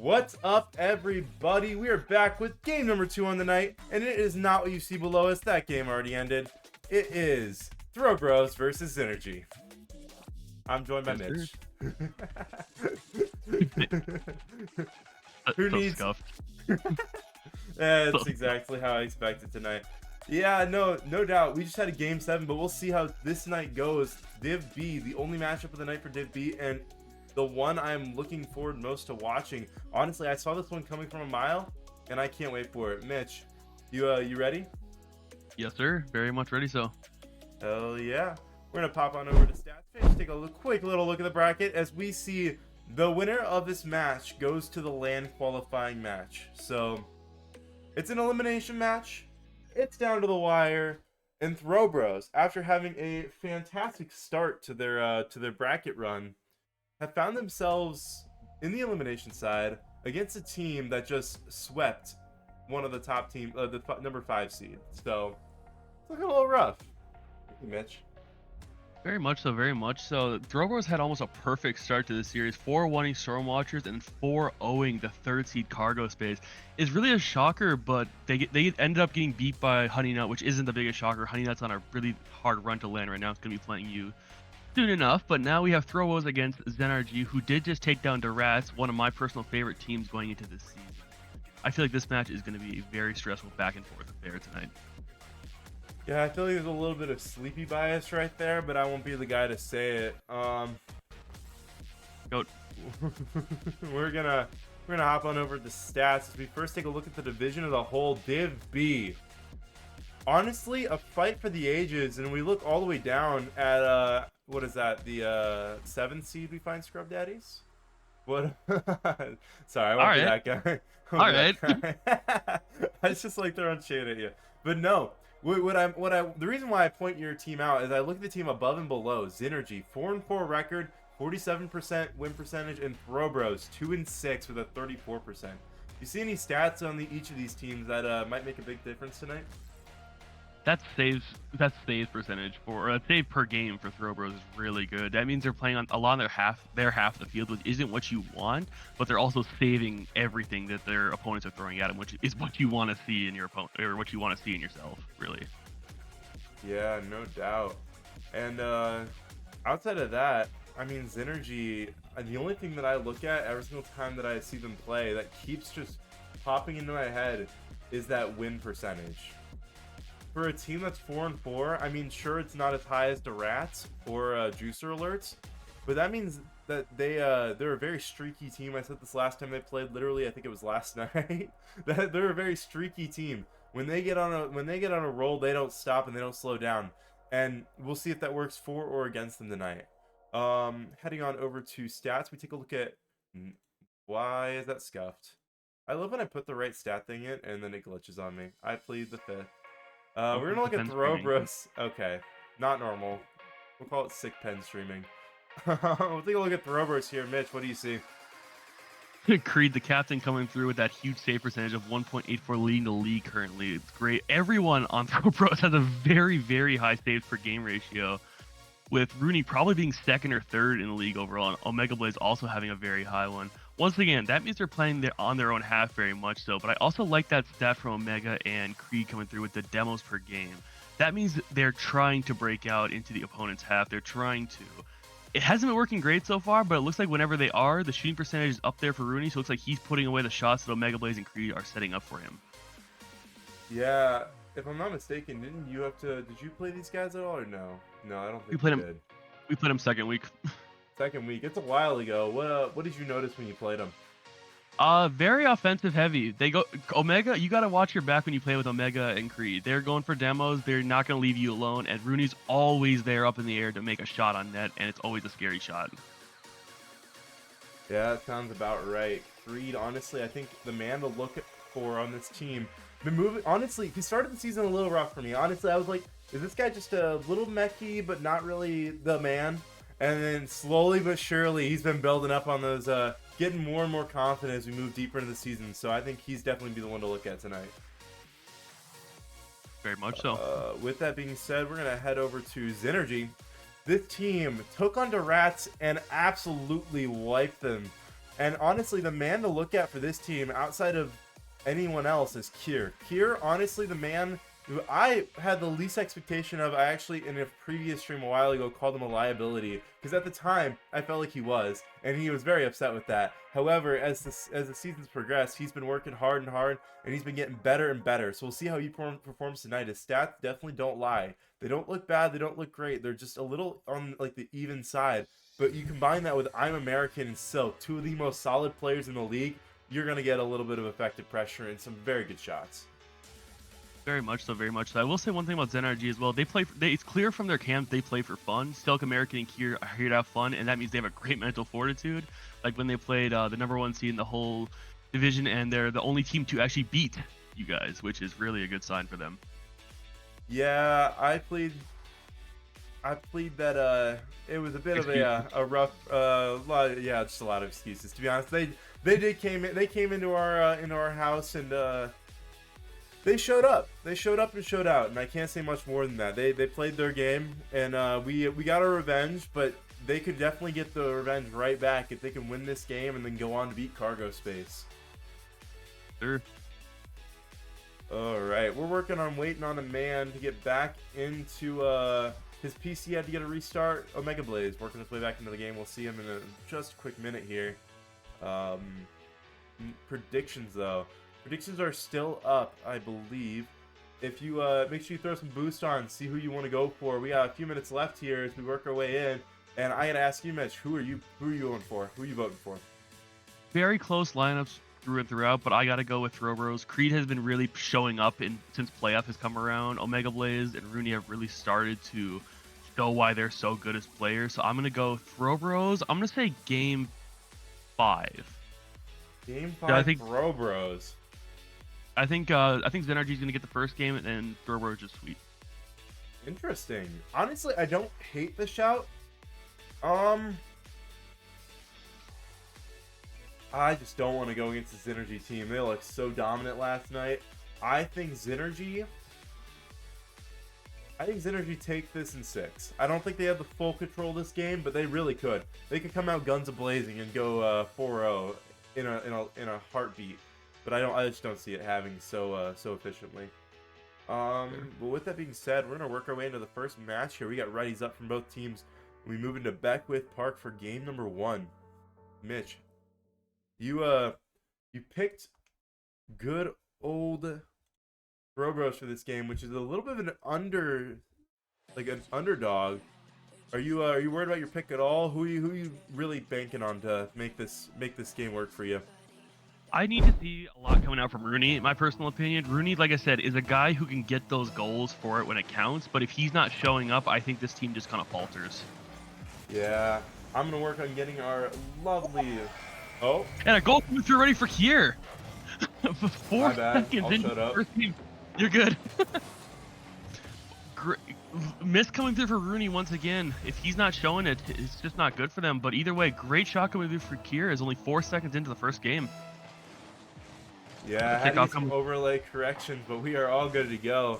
What's up, everybody? We are back with game number 2 on the night, and it is not what you see below us. That game already ended. It is Throw Bros versus Zynrg. I'm joined by Mitch. Who needs? That's exactly how I expected tonight. Yeah, no doubt. We just had a game 7, but we'll see how this night goes. Div B, the only matchup of the night for Div B, and the one I'm looking forward most to watching. Honestly, I saw this one coming from a mile, and I can't wait for it. Mitch, you ready? Yes, sir. Very much ready. So, hell yeah. We're gonna pop on over to stats page, take a quick little look at the bracket as we see the winner of this match goes to the LAN qualifying match. So it's an elimination match. It's down to the wire, and Throw Bros, after having a fantastic start to their bracket run, have found themselves in the elimination side against a team that just swept one of the top team, number 5 seed. So it's looking a little rough. Thank you, Mitch. very much so, very much so. Dcrl had almost a perfect start to the series, 4-1ing Stormwatchers and 4-0ing the 3rd seed Cargo Space. It's really a shocker, but they ended up getting beat by Honey Nut, which isn't the biggest shocker. Honey Nut's on a really hard run to land right now. It's going to be playing you soon enough, but now we have Throwos against Zynrg, who did just take down Dcrl, one of my personal favorite teams going into this season. I feel like this match is going to be a very stressful back and forth affair tonight. Yeah, I feel like there's a little bit of sleepy bias right there, but I won't be the guy to say it. Go. We're gonna hop on over to stats as we first take a look at the division as a whole. Div B. Honestly, a fight for the ages, and we look all the way down at what is that? The 7th seed we find Scrub Daddies? What? Sorry, I won't be that guy. All right. I just like throwing shade at you, but no. The reason why I point your team out is I look at the team above and below. Zynrg, 4-4 record, 47% win percentage, and Throw Bros 2-6 with a 34%. You see any stats on each of these teams that might make a big difference tonight? That's save percentage for save per game for Throw Bros is really good. That means they're playing on a lot of their half of the field, which isn't what you want, but they're also saving everything that their opponents are throwing at them, which is what you want to see in your opponent, or what you want to see in yourself, really. Yeah, no doubt. And outside of that, I mean, Zynrg, the only thing that I look at every single time that I see them play that keeps just popping into my head is that win percentage. For a team that's 4-4, I mean, sure, it's not as high as the Rats or Juicer Alerts, but that means that they're a very streaky team. I said this last time they played. Literally, I think it was last night. That they're a very streaky team. When they get on a roll, they don't stop and they don't slow down. And we'll see if that works for or against them tonight. Heading on over to stats, we take a look at why is that scuffed. I love when I put the right stat thing in and then it glitches on me. I plead the 5th. We're gonna look at Throw Bros. Okay, not normal. We'll call it sick pen streaming. We'll take a look at Throw Bros here. Mitch, what do you see? Creed, the captain, coming through with that huge save percentage of 1.84, leading the league currently. It's great. Everyone on Throw Bros has a very, very high saves per game ratio, with Rooney probably being 2nd or 3rd in the league overall, and Omega Blaze also having a very high one. Once again, that means they're playing on their own half very much so, but I also like that stat from Omega and Creed coming through with the demos per game. That means they're trying to break out into the opponent's half. They're trying to. It hasn't been working great so far, but it looks like whenever they are, the shooting percentage is up there for Rooney, so it looks like he's putting away the shots that Omega Blaze and Creed are setting up for him. Yeah, if I'm not mistaken, did you play these guys at all or no? No, I don't think we did. We played them second week. Second week. It's a while ago. What did you notice when you played them? Very offensive heavy. They go Omega. You got to watch your back when you play with Omega and Creed. They're going for demos. They're not going to leave you alone. And Rooney's always there up in the air to make a shot on net, and it's always a scary shot. Yeah, that sounds about right. Creed, honestly, I think the man to look for on this team. Been moving. Honestly, he started the season a little rough for me. Honestly, I was like, is this guy just a little mechy, but not really the man? And then slowly but surely, he's been building up on those, getting more and more confident as we move deeper into the season. So I think he's definitely be the one to look at tonight. Very much so. With that being said, we're going to head over to Zynrg. This team took on the Rats and absolutely wiped them And honestly, the man to look at for this team outside of anyone else is Kier. Kier, honestly, the man who I had the least expectation of. I actually, in a previous stream a while ago, called him a liability because at the time I felt like he was, and he was very upset with that. However, as the seasons progress, he's been working hard and hard, and he's been getting better and better. So we'll see how he performs tonight. His stats definitely don't lie. They don't look bad. They don't look great. They're just a little on like the even side. But you combine that with I'm American and Silk, two of the most solid players in the league, you're going to get a little bit of effective pressure and some very good shots. Very much so, very much so. I will say one thing about Zynrg as well. It's clear from their camp they play for fun. Silk, American, and Kier are here to have fun, and that means they have a great mental fortitude. Like when they played the #1 seed in the whole division, and they're the only team to actually beat you guys, which is really a good sign for them. Yeah, I plead that it was a bit of a rough just a lot of excuses, to be honest. They came into our house and they showed up and showed out, and I can't say much more than that. They played their game, and we got our revenge, but they could definitely get the revenge right back if they can win this game and then go on to beat Cargo Space. Sure. Alright, we're working on waiting on a man to get back into his PC. Had to get a restart. Omega Blaze working his way back into the game. We'll see him in just a quick minute here. Predictions though. Predictions are still up, I believe. If you make sure you throw some boost on, see who you want to go for. We got a few minutes left here as we work our way in, and I gotta ask you, Mitch, who are you going for? Who are you voting for? Very close lineups through and throughout, but I gotta go with Throwbros. Creed has been really showing up since playoff has come around. Omega Blaze and Rooney have really started to show why they're so good as players. So I'm gonna go Throwbros. I'm gonna say game 5. Game 5. I think Throwbros. I think Zynrg is gonna get the first game, and then Throwbros just sweep. Interesting. Honestly, I don't hate the shout. I just don't want to go against the Zynrg team. They looked so dominant last night. I think Zynrg take this in 6. I don't think they have the full control of this game, but they really could. They could come out guns a-blazing and go 4-0 in a heartbeat. But I just don't see it having so efficiently. But with that being said, we're gonna work our way into the first match here. We got readies up from both teams. We move into Beckwith Park for game number 1. Mitch, you picked good old Throwbros for this game, which is a little bit of an underdog. Are you worried about your pick at all? Who are you really banking on to make this game work for you? I need to see a lot coming out from Rooney, in my personal opinion. Rooney, like I said, is a guy who can get those goals for it when it counts, but if he's not showing up, I think this team just kind of falters. Yeah, I'm going to work on getting our lovely... Oh. And a goal coming through ready for Kier. 4 seconds I'll into shut the up. first game. You're good. Great. Miss coming through for Rooney once again. If he's not showing it, it's just not good for them. But either way, great shot coming through for Kier is only 4 seconds into the first game. Yeah, I had to get some overlay corrections, but we are all good to go.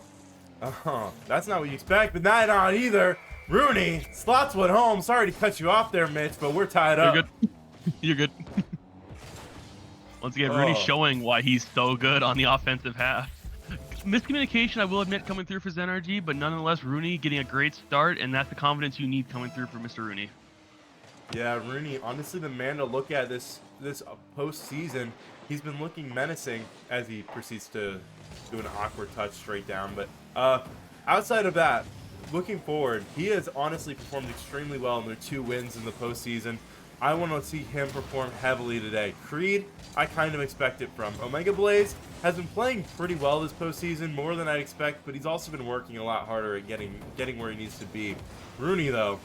Oh, that's not what you expect, but not either. Rooney, slots went home. Sorry to cut you off there, Mitch, but we're tied up. You're good. You're good. Once again, Rooney showing why he's so good on the offensive half. Miscommunication, I will admit, coming through for Zynrg, but nonetheless, Rooney getting a great start, and that's the confidence you need coming through for Mr. Rooney. Yeah, Rooney, honestly, the man to look at this postseason. He's been looking menacing as he proceeds to do an awkward touch straight down. But outside of that, looking forward, he has honestly performed extremely well in their 2 wins in the postseason. I want to see him perform heavily today. Creed, I kind of expect it from. Omega Blaze has been playing pretty well this postseason, more than I'd expect, but he's also been working a lot harder at getting where he needs to be. Rooney, though,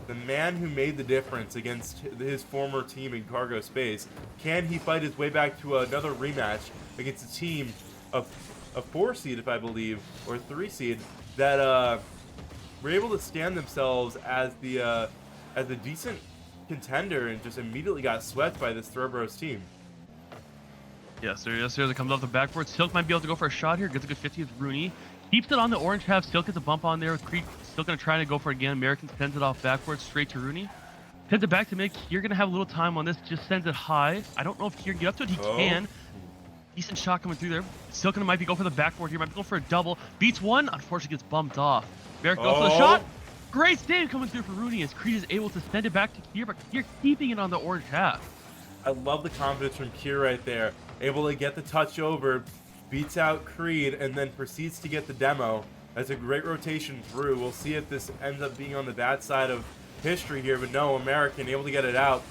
the man who made the difference against his former team in Cargo Space, can he fight his way back to another rematch against a team of a 4 seed, if I believe, or 3 seed, that were able to stand themselves as a decent contender and just immediately got swept by this Throwbros team. Yes, sir. Yes, sir. That comes off the backboard. Silk might be able to go for a shot here. Gets a good 50 with Rooney. Keeps it on the orange half. Silk gets a bump on there. Creed still going to try to go for it again. American sends it off backwards straight to Rooney. Sends it back to mid. You're going to have a little time on this. Just sends it high. I don't know if Kier can get up to it. He can. Decent shot coming through there. Still going to might be go for the backboard here. Might be going for a double. Beats one. Unfortunately gets bumped off. Merrick goes for the shot. Great save coming through for Rooney as Creed is able to send it back to Kier, but Kier keeping it on the orange half. I love the confidence from Kier right there. Able to get the touch over, beats out Creed, and then proceeds to get the demo. That's a great rotation through. We'll see if this ends up being on the bad side of history here, but no, American able to get it out.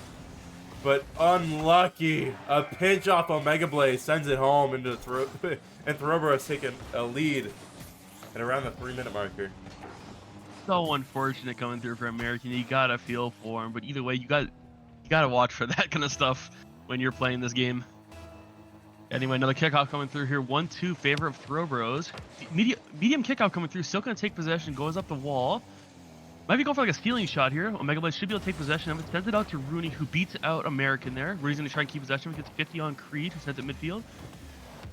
But unlucky. A pinch off Omega Blaze sends it home into the throw, and Throwbro taking a lead at around the 3-minute marker. So unfortunate coming through for American. You gotta feel for him, but either way, you gotta watch for that kind of stuff when you're playing this game. Anyway, another kickoff coming through here. 1-2 favor of Throwbros. Medium kickoff coming through. Still gonna take possession. Goes up the wall. Might be going for like a stealing shot here. Omega Blade should be able to take possession of it. Sends it out to Rooney, who beats out American there. Rooney's gonna try and keep possession. He gets 50 on Creed, who sends it midfield.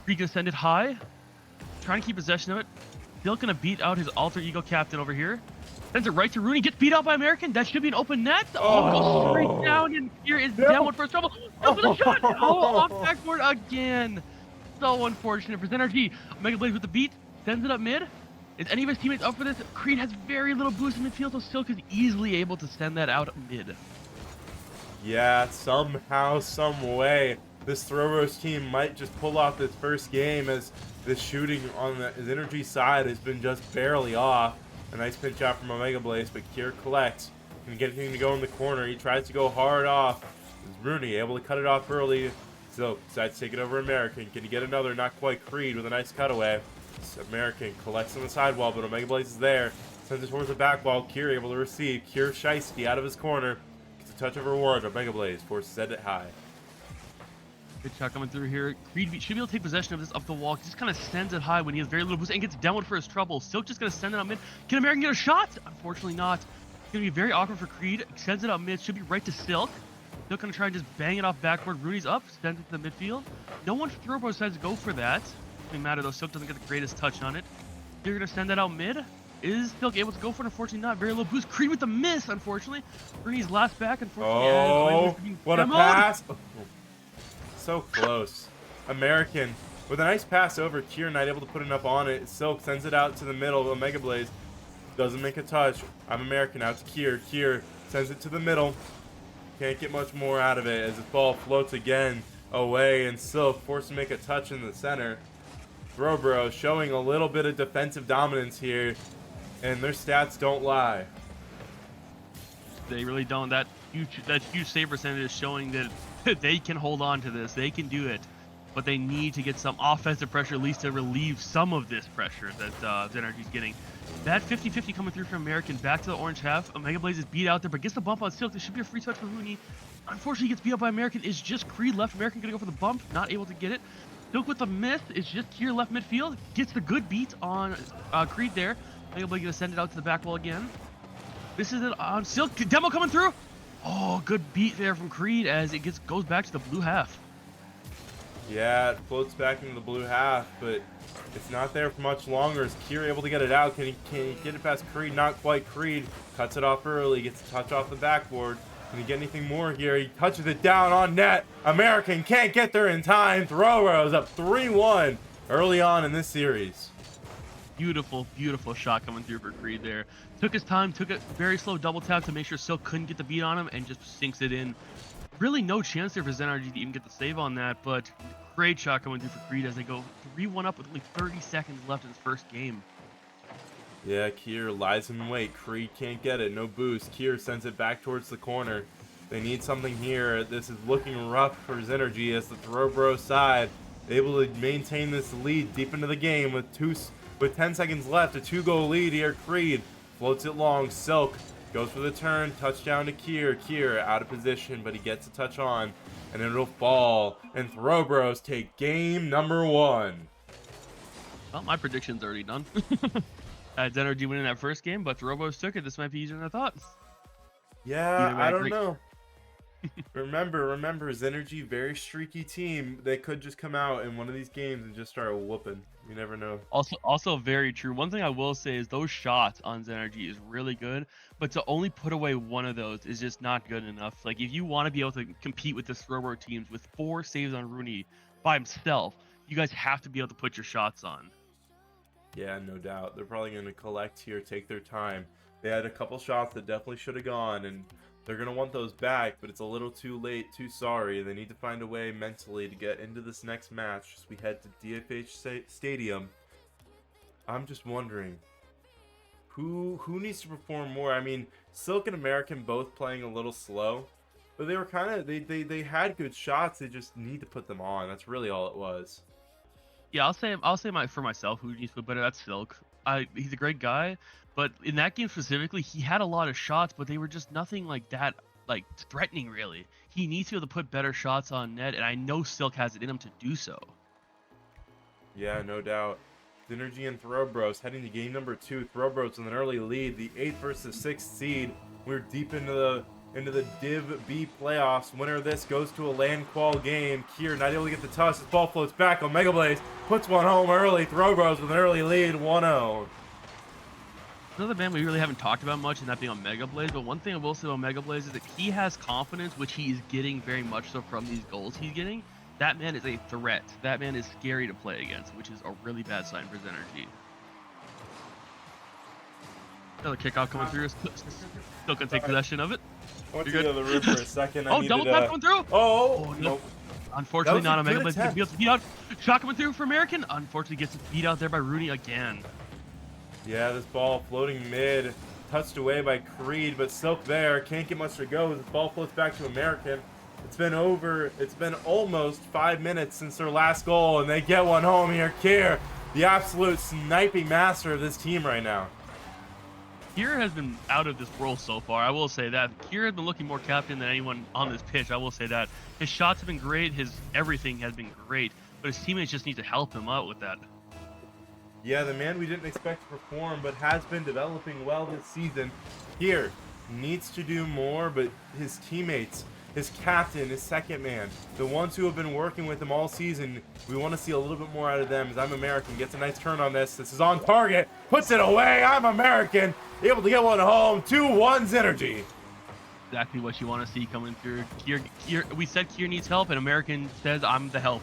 Creed gonna send it high. Trying to keep possession of it. Still gonna beat out his alter ego captain over here. Sends it right to Rooney. Gets beat out by American. That should be an open net. Oh, goes straight down. And here is down one first trouble. Go for the shot. Oh, off backboard again. So unfortunate for Zynrg. Omega Blade with the beat. Sends it up mid. Is any of his teammates up for this? Creed has very little boost in midfield, so Silk is easily able to send that out mid. Yeah, somehow, some way, this Throwbros team might just pull off this first game, as the shooting on the Zynrg side has been just barely off. A nice pinch out from Omega Blaze, but Kier collects. Can get anything to go in the corner. He tries to go hard off. Rooney able to cut it off early. So decides to take it over American. Can he get another? Not quite. Creed with a nice cutaway. American collects on the sidewall, but Omega Blaze is there. Sends it towards the back wall. Kier able to receive. Kier Shiesty out of his corner. Gets a touch of reward. Omega Blaze forces send it high. Good shot coming through here. Creed should be able to take possession of this up the wall. He just kind of sends it high when he has very little boost and gets downward for his trouble. Silk just going to send it out mid. Can American get a shot? Unfortunately not. It's going to be very awkward for Creed. Sends it out mid. Should be right to Silk. Silk going to try and just bang it off backboard. Rooney's up. Sends it to the midfield. No one from Throwbro decides to go for that. Doesn't matter though. Silk doesn't get the greatest touch on it. They're going to send that out mid. Is Silk able to go for it? Unfortunately not. Very low boost. Creed with the miss, unfortunately. Rooney's last back, unfortunately. Oh, what a pass. So close. American with a nice pass over. Kier not able to put enough on it. Silk sends it out to the middle. Omega Blaze doesn't make a touch. I'm American out to Kier. Kier sends it to the middle. Can't get much more out of it as the ball floats again away, and Silk forced to make a touch in the center. Throwbro showing a little bit of defensive dominance here, and their stats don't lie. They really don't. That huge save percentage is showing that they can hold on to this. They can do it. But they need to get some offensive pressure, at least to relieve some of this pressure that Zynrg is getting. That 50-50 coming through from American back to the orange half. Omega Blaze is beat out there, but gets the bump on Silk. This should be a free touch for Rooney. Unfortunately, he gets beat up by American. It's just Creed left. American going to go for the bump. Not able to get it. Silk with the miss. It's just Kier left midfield. Gets the good beat on Creed there. Omega Blaze going to send it out to the back wall again. This is it on Silk. Demo coming through. Oh, good beat there from Creed as it goes back to the blue half. Yeah, it floats back into the blue half, but it's not there for much longer. Is Kier able to get it out? Can he get it past Creed? Not quite. Creed cuts it off early, gets a touch off the backboard. Can he get anything more here? He touches it down on net. American can't get there in time. Throwbros up 3-1 early on in this series. Beautiful, beautiful shot coming through for Creed there. Took his time, took a very slow double tap to make sure Silk couldn't get the beat on him, and just sinks it in. Really no chance there for Zynrg to even get the save on that, but great shot coming through for Creed as they go 3-1 up with only 30 seconds left in his first game. Yeah, Kier lies in wait. Creed can't get it. No boost. Kier sends it back towards the corner. They need something here. This is looking rough for Zynrg as the Throwbro side able to maintain this lead deep into the game with 10 seconds left. A 2-goal lead here. Creed floats it long. Silk goes for the turn. Touchdown to Kier. Kier out of position, but he gets a touch on, and it'll fall. And Throwbros take game number 1. Well, my prediction's already done. Zynrg winning that first game, but Throwbros took it. This might be easier than I thought. Yeah, I don't know. Remember, Zynrg, very streaky team. They could just come out in one of these games and just start whooping. You never know. Also very true. One thing I will say is those shots on Zynrg is really good, but to only put away one of those is just not good enough. Like if you want to be able to compete with the Throwber teams with 4 saves on Rooney by himself, you guys have to be able to put your shots on. Yeah, no doubt. They're probably going to collect here, take their time. They had a couple shots that definitely should have gone, and they're going to want those back, but it's a little too late, too sorry. They need to find a way mentally to get into this next match as we head to DFH Stadium. I'm just wondering, who needs to perform more? I mean, Silk and American both playing a little slow, but they were kind of, they had good shots. They just need to put them on. That's really all it was. Yeah, I'll say for myself who needs to put better. That's Silk. He's a great guy, but in that game specifically, he had a lot of shots, but they were just nothing like that, like threatening really. He needs to be able to put better shots on net, and I know Silk has it in him to do so. Yeah, no doubt. Zynrg and Throwbros heading to game number 2. Throwbros with an early lead, the 8th versus 6th seed. We're deep into the Div B playoffs. Winner of this goes to a land qual game. Kier not able to get the touch. His ball floats back on Mega Blaze. Puts one home early. Throwbros with an early lead, 1-0. Another man we really haven't talked about much, and that being on Mega Blaze, but one thing I will say about Mega Blaze is that he has confidence, which he is getting very much so from these goals he's getting. That man is a threat. That man is scary to play against, which is a really bad sign for Zynrg. Another kickoff coming through. Still can take possession of it. I went to the other room for a second. Oh, double tap coming through. Oh, no. Unfortunately, not on Mega Blaze. Beat out. Shot coming through for American. Unfortunately, gets beat out there by Rooney again. Yeah, this ball floating mid. Touched away by Creed, but Silk there. Can't get much to go. This ball floats back to American. It's been almost 5 minutes since their last goal, and they get one home here. Kier, the absolute sniping master of this team right now. Kier has been out of this world so far. I will say that. Kier has been looking more captain than anyone on this pitch. I will say that. His shots have been great. His everything has been great. But his teammates just need to help him out with that. Yeah, the man we didn't expect to perform, but has been developing well this season. Kier needs to do more, but his teammates, his captain, his second man, the ones who have been working with him all season, we want to see a little bit more out of them. As I'm American, gets a nice turn on this. This is on target, puts it away. I'm American, able to get one home. 2-1 Zynrg. Exactly what you want to see coming through. Kier, we said Kier needs help, and American says I'm the help.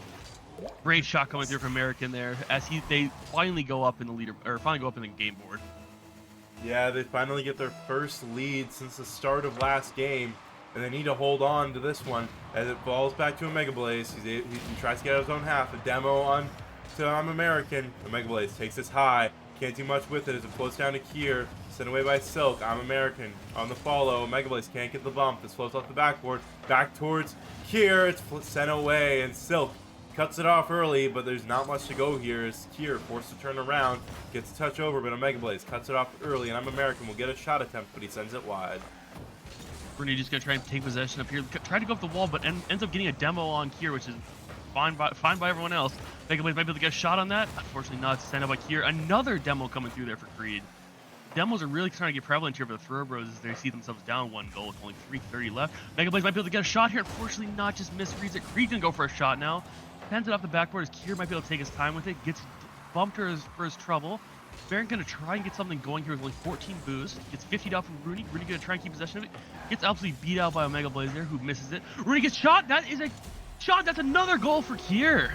Great shot coming through from American there, as they finally go up in the leader, or finally go up in the game board. Yeah, they finally get their first lead since the start of last game. And they need to hold on to this one as it falls back to a Mega Blaze. He tries to get out of his own half. A demo on to I'm American. A Mega Blaze takes this high. Can't do much with it as it floats down to Kier. Sent away by Silk. I'm American on the follow. Mega Blaze can't get the bump. This floats off the backboard. Back towards Kier. It's sent away. And Silk cuts it off early, but there's not much to go here as Kier forced to turn around. Gets a touch over, but a Mega Blaze cuts it off early. And I'm American will get a shot attempt, but he sends it wide. Rooney just gonna try and take possession up here. Try to go up the wall, but ends up getting a demo on Kier, which is fine by everyone else. Mega Blaze might be able to get a shot on that. Unfortunately, not sent out by Kier. Another demo coming through there for Creed. Demos are really trying to get prevalent here for the Thoroughbros as they see themselves down 1 goal with only 3:30 left. Mega Blaze might be able to get a shot here. Unfortunately, not, just misreads it. Creed gonna go for a shot now. Hands it off the backboard as Kier might be able to take his time with it. Gets bumped for his trouble. Baron gonna try and get something going here with only 14 boost. Gets 50 out from Rooney. Rooney gonna try and keep possession of it. Gets absolutely beat out by a Mega Blaze there, who misses it. Rooney gets shot. That is a shot. That's another goal for Kier.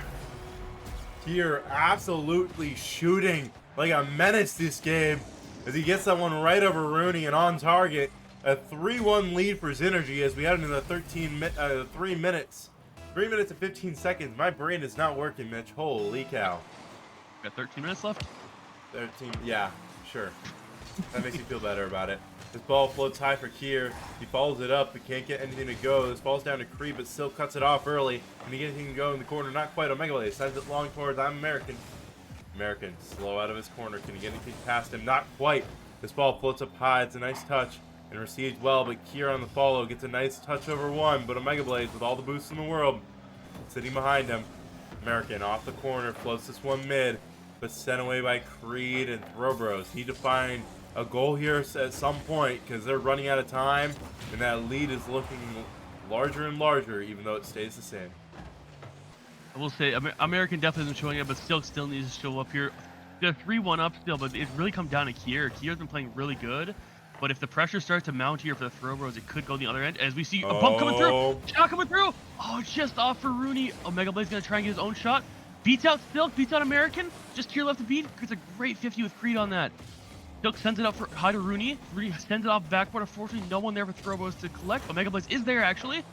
Kier absolutely shooting like a menace this game as he gets that one right over Rooney and on target. A 3-1 lead for Zynrg as we head into the 3 minutes. 3 minutes and 15 seconds. My brain is not working, Mitch. Holy cow. Got 13 minutes left. 13, yeah, sure. That makes me feel better about it. This ball floats high for Kier. He follows it up, but can't get anything to go. This falls down to Creed, but still cuts it off early. Can he get anything to go in the corner? Not quite. Omega Blaze sends it long towards I'm American. American, slow out of his corner. Can he get anything past him? Not quite. This ball floats up high. It's a nice touch and receives well, but Kier on the follow gets a nice touch over one, but Omega Blaze with all the boosts in the world sitting behind him. American off the corner, floats this one mid, but sent away by Creed and Throwbros. Need to find a goal here at some point because they're running out of time, and that lead is looking larger and larger, even though it stays the same. I will say American definitely isn't showing up, but Silk still needs to show up here. They're 3-1 up still, but it really comes down to Kier. Kier's been playing really good, but if the pressure starts to mount here for the throw bros, it could go the other end. As we see a bump coming through, shot coming through. Oh, just off for Rooney. Omega Blade's gonna try and get his own shot. Beats out Silk, beats out American. Just Kier left to beat. It's a great 50 with Creed on that. Silk sends it up for high to Rooney. Rooney sends it off backboard. Unfortunately, no one there for throw bros to collect. Omega Blaze is there actually.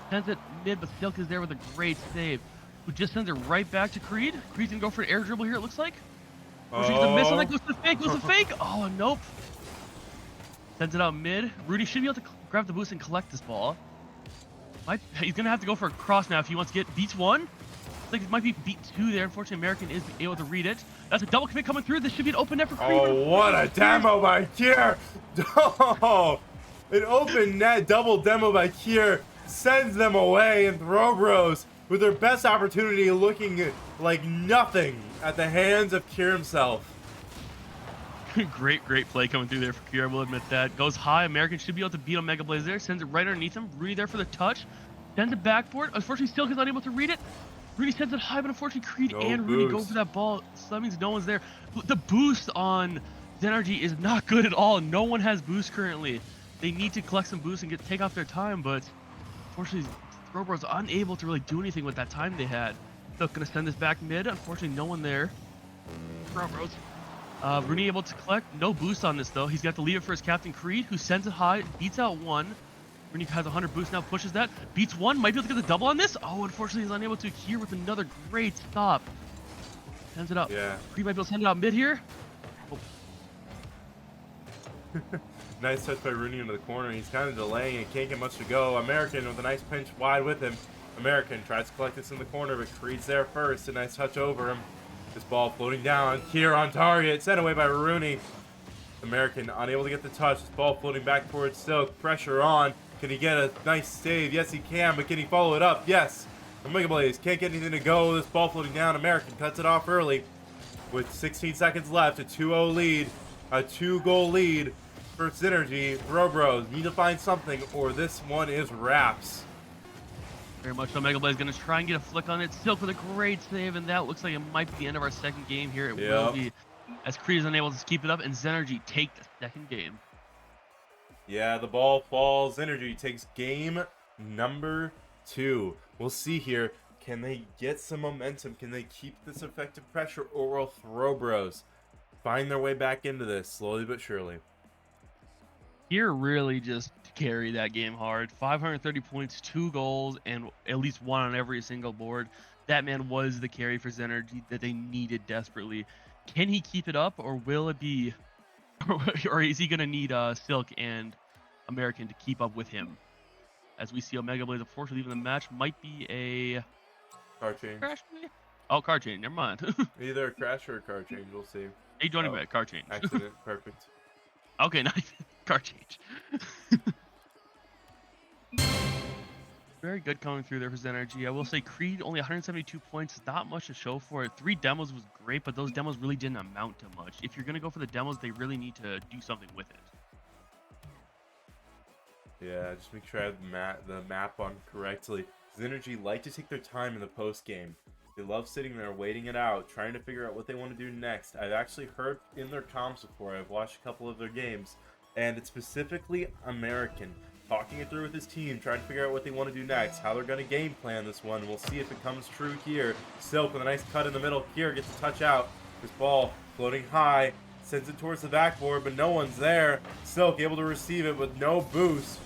Sends it mid, but Silk is there with a great save. Who just sends it right back to Creed. Creed's gonna go for an air dribble here, it looks like. She's a miss on that, goes to the fake, Oh, nope. Sends it out mid. Rudy should be able to grab the boost and collect this ball. He's gonna have to go for a cross now if he wants to get beats one. Looks like it might be beat two there. Unfortunately, American is able to read it. That's a double commit coming through. This should be an open net for Creed. Oh, what a demo by Kier. Oh, an open net double demo by Kier sends them away, and throw bros with their best opportunity looking like nothing at the hands of Kier himself. Great play coming through there for Kier, I will admit that. Goes high, American should be able to beat Omega Blaze there, sends it right underneath him. Rudy there for the touch, sends it backboard. Unfortunately, Silk is unable to read it. Rudy sends it high, but unfortunately, Creed and Rudy go for that ball. So that means no one's there. The boost on Zynrg is not good at all. No one has boost currently. They need to collect some boost and take off their time, but unfortunately, Throwbros unable to really do anything with that time they had. Silk gonna send this back mid. Unfortunately, no one there. Throwbros. Rooney able to collect. No boost on this though. He's got to leave it for his captain Creed, who sends it high, beats out one. Rooney has 100 boost now, pushes that, beats one, might be able to get the double on this. Oh, unfortunately, he's unable to here with another great stop. Sends it up. Yeah. Creed might be able to send it out mid here. Oh. Nice touch by Rooney into the corner. He's kind of delaying and can't get much to go. American with a nice pinch wide with him. American tries to collect this in the corner, but Creed's there first. A nice touch over him. This ball floating down. Kier on target. Sent away by Rooney. American unable to get the touch. This ball floating back towards Silk. Pressure on. Can he get a nice save? Yes, he can, but can he follow it up? Yes. Omega Blaze can't get anything to go. This ball floating down. American cuts it off early. With 16 seconds left, a 2-0 lead. A 2-goal lead for Zynrg. Throw bros need to find something, or this one is wraps. Very much so. Omega Blaze going to try and get a flick on it. Silk with a great save, and that looks like it might be the end of our second game here. It will be, as Creed is unable to keep it up, and Zynrg take the second game. Yeah, the ball falls. Zynrg takes game number 2. We'll see here. Can they get some momentum? Can they keep this effective pressure, or will Throw Bros find their way back into this slowly but surely? Here really just carry that game hard. 530 points, 2 goals, and at least 1 on every single board. That man was the carry for Zynrg that they needed desperately. Can he keep it up, or will it be, or is he going to need Silk and American to keep up with him? As we see Omega Blaze, unfortunately, leaving the match. Might be a car change. Crash? Oh, car change. Never mind. Either a crash or a car change. We'll see. Hey, joining me. Car change. Accident. Perfect. Okay, nice. Car change. Very good coming through there for Zynrg. I will say Creed only 172 points, not much to show for it. 3 demos was great, but those demos really didn't amount to much. If you're going to go for the demos, they really need to do something with it. Yeah, just make sure I have the map on correctly. Zynrg like to take their time in the post game. They love sitting there waiting it out, trying to figure out what they want to do next. I've actually heard in their comms before. I've watched a couple of their games, and it's specifically American talking it through with his team, trying to figure out what they want to do next, how they're going to game plan this one. We'll see if it comes true here. Silk with a nice cut in the middle. Here gets a touch out. This ball floating high, sends it towards the backboard, but no one's there. Silk able to receive it with no boost.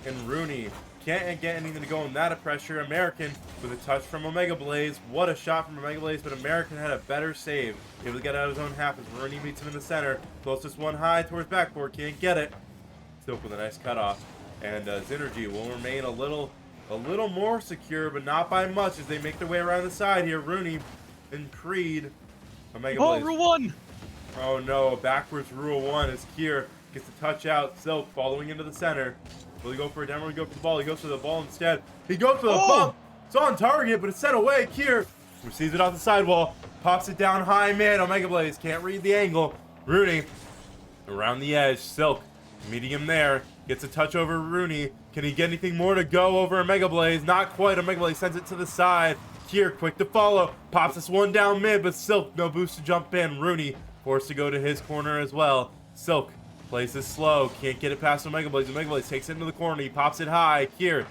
And Rooney can't get anything to go in that pressure. American with a touch from Omega Blaze. What a shot from Omega Blaze, but American had a better save. Able to get out of his own half as Rooney meets him in the center. Closest one high towards backboard, can't get it. Silk with a nice cutoff. And Zynrg will remain a little more secure, but not by much as they make their way around the side here. Rooney and Creed. Omega Blaze. Rule 1! Oh no, a backwards Rule 1 as Kier gets the touch out. Silk following into the center. Will he go for a demo? Will he go for the ball? He goes for the ball instead. He goes for the bump. It's on target, but it's sent away. Kier receives it off the sidewall. Pops it down high. Man, Omega Blaze can't read the angle. Rooney around the edge. Silk Meeting him there. Gets a touch over Rooney. Can he get anything more to go over a Mega Blaze? Not quite. A Mega Blaze sends it to the side. Kier quick to follow. Pops this one down mid, but Silk no boost to jump in. Rooney forced to go to his corner as well. Silk plays this slow. Can't get it past the Mega Blaze. The Mega Blaze takes it into the corner. He pops it high. Kier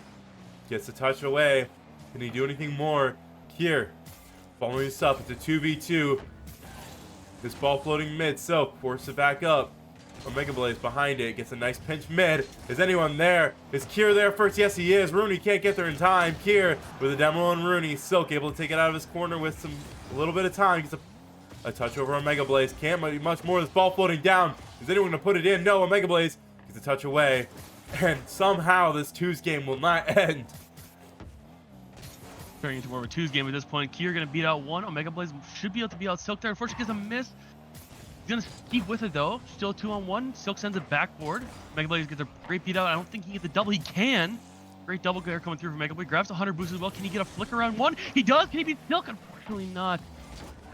gets a touch away. Can he do anything more? Kier following this up. It's a 2v2. This ball floating mid. Silk forced it back up. Omega Blaze behind it, gets a nice pinch mid. Is anyone there? Is Kier there first? Yes, he is. Rooney can't get there in time. Kier with a demo on Rooney. Silk able to take it out of his corner with a little bit of time. Gets a touch over Omega Blaze. Can't do much more. This ball floating down. Is anyone going to put it in? No, Omega Blaze gets a touch away. And somehow this 2's game will not end. Turning into more of a 2's game at this point. Kier going to beat out one. Omega Blaze should be able to beat out Silk there. Unfortunately, gets a miss. He's gonna keep with it though. Still 2-on-1. Silk sends it backboard. Mega Blaze gets a great beat out. I don't think he can get the double. He can. Great double there coming through from Mega Blaze. Grabs the 100 boost as well. Can he get a flicker around one? He does. Can he beat Silk? Unfortunately not.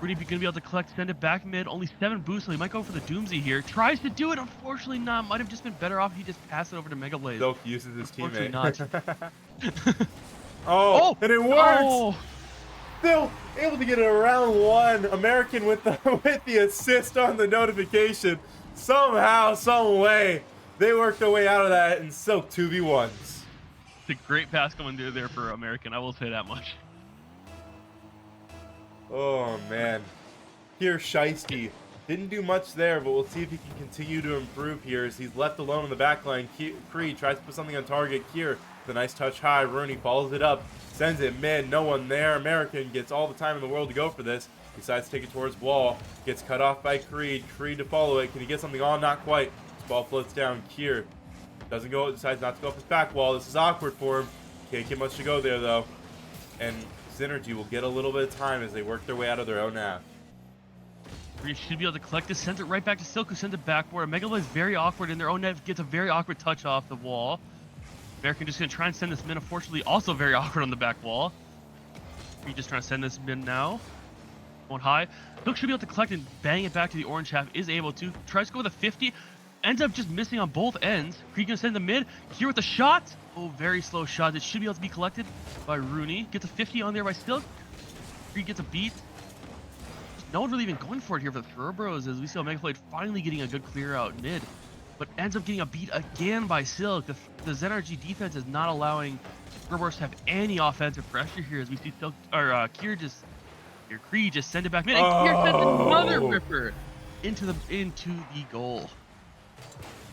Rudy gonna be able to collect, send it back mid. Only 7 boosts, so he might go for the Doomsday here. Tries to do it. Unfortunately not. Might have just been better off if he just passed it over to Mega Blaze. Silk uses his teammate. Not. Oh, and it works. Oh. Still able to get it around one. American with the assist on the notification. Somehow, some way, they worked their way out of that and Silk 2v1s. It's a great pass coming through there for American. I will say that much. Oh man, here Shiesty didn't do much there, but we'll see if he can continue to improve here as he's left alone in the backline. Creed tries to put something on target. Kier, the nice touch high. Rooney follows it up. Sends it mid, no one there. American gets all the time in the world to go for this. Decides to take it towards wall. Gets cut off by Creed. Creed to follow it. Can he get something on? Not quite. This ball floats down. Kier doesn't go, decides not to go off his back wall. This is awkward for him. Can't get much to go there though. And Zynrg will get a little bit of time as they work their way out of their own half. Creed should be able to collect this. Sends it right back to Silk, who sends it backboard. Mega Blaze very awkward in their own net. Gets a very awkward touch off the wall. American just going to try and send this mid. Unfortunately, also very awkward on the back wall. Creed just trying to send this mid now. Going high. Silk should be able to collect and bang it back to the orange half. Is able to. Tries to go with a 50. Ends up just missing on both ends. Creed going to send the mid. Here with the shot. Oh, very slow shot. It should be able to be collected by Rooney. Gets a 50 on there by Silk. Creed gets a beat. No one really even going for it here for the Throw Bros as we see Omega Blade finally getting a good clear out mid. But ends up getting a beat again by Silk. The Zynrg defense is not allowing Throw Bros to have any offensive pressure here as we see Silk, or Creed just send it back mid. And Kier sends another ripper into the goal.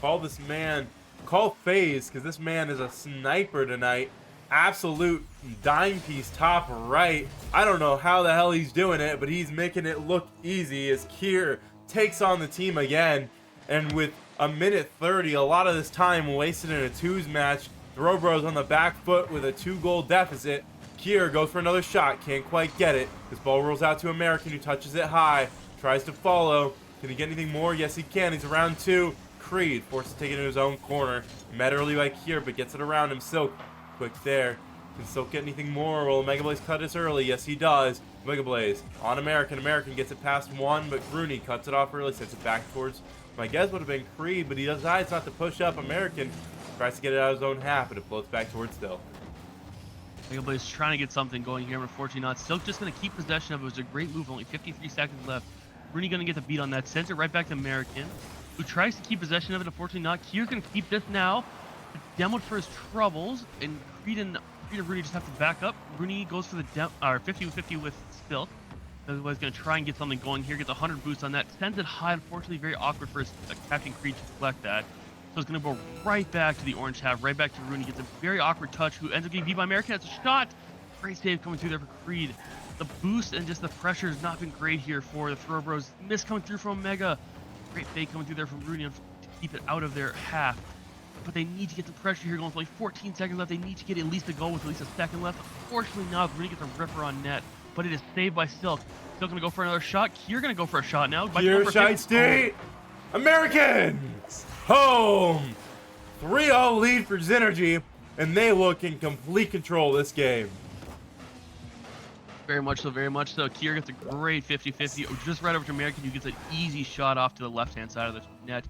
Call this man, call FaZe, because this man is a sniper tonight. Absolute dime piece top right. I don't know how the hell he's doing it, but he's making it look easy as Kier takes on the team again. And with a minute 30, a lot of this time wasted in a 2's match. Throw Bros on the back foot with a 2-goal deficit. Kier goes for another shot, can't quite get it. This ball rolls out to American, who touches it high, tries to follow. Can he get anything more? Yes, he can. He's around 2. Creed forced to take it in his own corner. Met early by Kier, but gets it around him. Silk, quick there. Can Silk get anything more? Will Omega Blaze cut this early? Yes, he does. Omega Blaze on American. American gets it past one, but Rooney cuts it off early, sends it back towards, my guess would have been Creed, but he decides not to push up. American tries to get it out of his own half, but it floats back towards Silk. Omega Blaze trying to get something going here, unfortunately not. Silk just going to keep possession of it. It was a great move, only 53 seconds left. Rooney going to get the beat on that, sends it right back to American, who tries to keep possession of it, unfortunately not. Kier going to keep this now. Demoed for his troubles, and Creed and Rooney just have to back up. Rooney goes for the 50-50 with Silk. Otherwise, going to try and get something going here. Gets 100 boosts on that. Sends it high. Unfortunately, very awkward for his Captain Creed to collect that. So it's going to go right back to the orange half, right back to Rooney. Gets a very awkward touch, who ends up getting beat by American. That's a shot. Great save coming through there for Creed. The boost and just the pressure has not been great here for the Throw Bros. Miss coming through from Omega. Great fake coming through there from Rooney to keep it out of their half. But they need to get the pressure here going with like 14 seconds left. They need to get at least a goal with at least a second left. Unfortunately not. Rooney gets a ripper on net, but it is saved by Silk. Silk going to go for another shot. Kier going to go for a shot now. Kier Shite State. Americans home. 3-0 lead for Zynrg, and they look in complete control of this game. Very much so, very much so. Kier gets a great 50-50, just right over to American, who gets an easy shot off to the left-hand side of the net.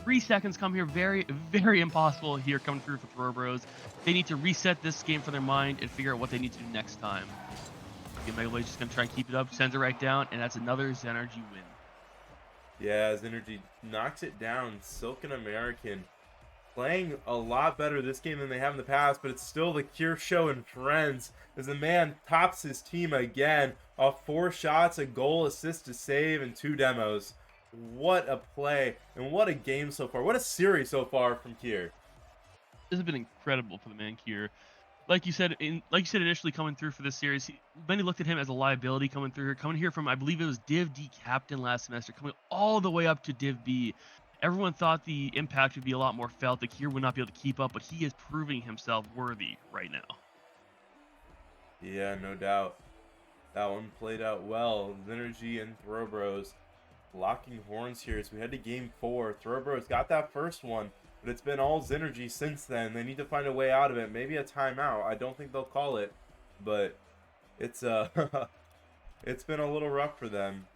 3 seconds come here, very, very impossible here coming through for Throw Bros. They need to reset this game for their mind and figure out what they need to do next time. Mega Blade's just going to try and keep it up, sends it right down, and that's another Zynrg win. Yeah, Zynrg knocks it down. Silk and American playing a lot better this game than they have in the past, but it's still the Kier show and friends as the man tops his team again off 4 shots, a goal, assist, a save, and 2 demos. What a play and what a game so far. What a series so far from Kier. This has been incredible for the man Kier. Like you said initially coming through for this series, many looked at him as a liability coming through here. Coming here from, I believe it was Div D captain last semester, coming all the way up to Div B. Everyone thought the impact would be a lot more felt, that Kier would not be able to keep up, but he is proving himself worthy right now. Yeah, no doubt. That one played out well. Zynrg and Throw Bros locking horns here as we head to game 4. Throw Bros got that first one, but it's been all Zynrg since then. They need to find a way out of it. Maybe a timeout. I don't think they'll call it, but it's it's been a little rough for them.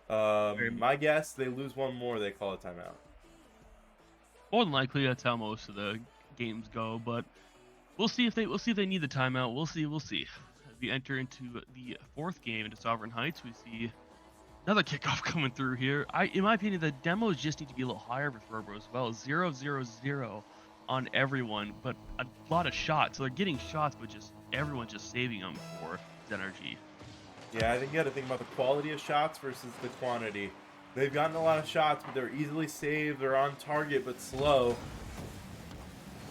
My guess, they lose one more, they call a timeout. More than likely, that's how most of the games go, but we'll see if they need the timeout. We'll see. As we enter into the 4th game into Sovereign Heights, we see another kickoff coming through here. In my opinion, the demos just need to be a little higher for Throw Bros as well. 0-0-0 on everyone, but a lot of shots. So they're getting shots, but everyone's just saving them for Zynrg. Yeah, I think you got to think about the quality of shots versus the quantity. They've gotten a lot of shots, but they're easily saved. They're on target, but slow.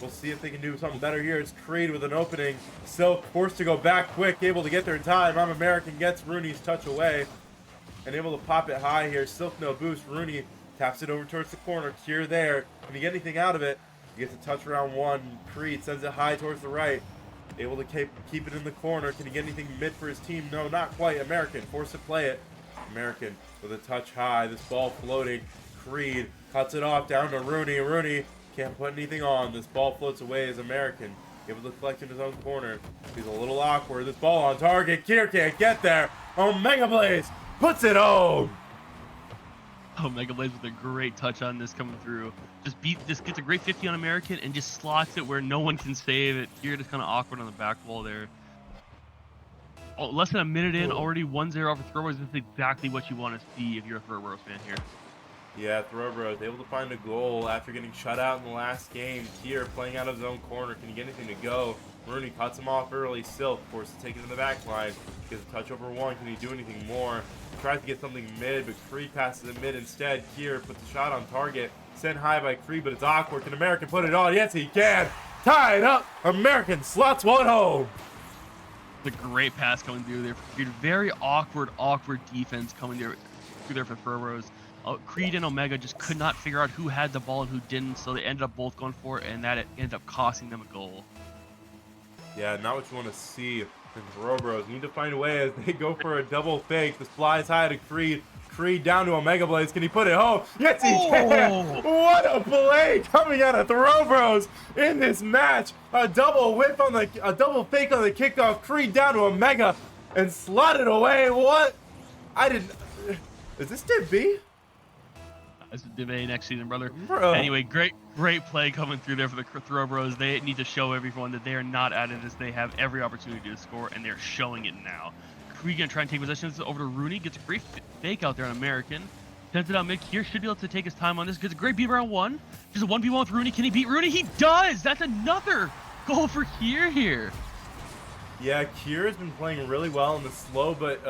We'll see if they can do something better here. It's Creed with an opening. Silk forced to go back quick, able to get there in time. American gets Rooney's touch away and able to pop it high here. Silk no boost. Rooney taps it over towards the corner. Kier there. Can he get anything out of it? He gets a touch around 1. Creed sends it high towards the right. Able to keep it in the corner. Can he get anything mid for his team? No, not quite. American forced to play it. American with a touch high. This ball floating. Creed cuts it off down to Rooney. Rooney can't put anything on. This ball floats away as American able to collect in his own corner. He's a little awkward. This ball on target. Kier can't get there. Mega Blaze puts it home. Mega Blaze with a great touch on this coming through. Just gets a great 50 on American and just slots it where no one can save it. Here just kind of awkward on the back wall there. Oh, less than a minute in, already 1-0 for Throw Bros. This is exactly what you want to see if you're a Throw Bros fan here. Yeah, Throw Bros able to find a goal after getting shut out in the last game. Kier playing out of his own corner. Can he get anything to go? Rooney cuts him off early. Silk forced to take it to the back line. Gets a touch over 1. Can he do anything more? Tries to get something mid, but Creed passes it mid instead. Kier puts a shot on target. Sent high by Creed, but it's awkward. Can American put it on? Yes, he can. Tied up. American slots one home. The great pass coming through there for Creed. Very awkward defense coming through there for Throw Bros. Creed and Omega just could not figure out who had the ball and who didn't, so they ended up both going for it, and that ended up costing them a goal. Yeah, not what you want to see. And Throw Bros need to find a way as they go for a double fake. This flies high to Creed. Creed down to Omega Blaze. Can he put it home? Yes, he can. What a play coming out of Throw Bros in this match. A double fake on the kickoff. Creed down to Omega and slotted away. What? Is this Div B? It's Div A next season, brother. Bro. Anyway, great play coming through there for the Throw Bros. They need to show everyone that they are not out of this. They have every opportunity to score, and they're showing it now. Creed gonna try and take possession over to Rooney. Gets a great fake out there on American. Sends it out mid. Here should be able to take his time on this. Gets a great beat around 1. Just a 1v1 with Rooney. Can he beat Rooney? He does! That's another goal for Kier here. Yeah, Kier has been playing really well in the slow but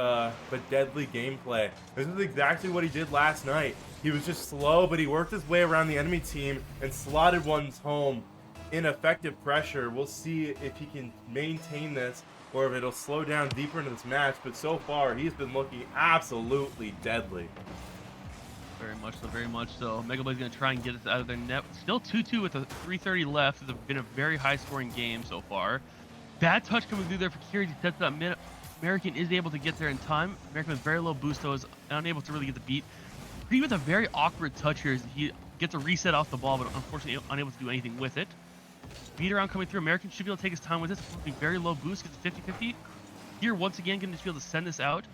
deadly gameplay. This is exactly what he did last night. He was just slow, but he worked his way around the enemy team and slotted one's home in effective pressure. We'll see if he can maintain this or if it'll slow down deeper into this match, but so far he's been looking absolutely deadly. Very much so. Mega Blade's going to try and get us out of their net. Still 2-2 with a 3:30 left. It's been a very high-scoring game so far. Bad touch coming through there for Kier. He sets up mid. American is able to get there in time. American with very low boost, though, is unable to really get the beat. Creed with a very awkward touch here. He gets a reset off the ball, but unfortunately unable to do anything with it. Beat around coming through. American should be able to take his time with this. Very low boost. Gets a 50-50. Here, once again, going to be able to send this out.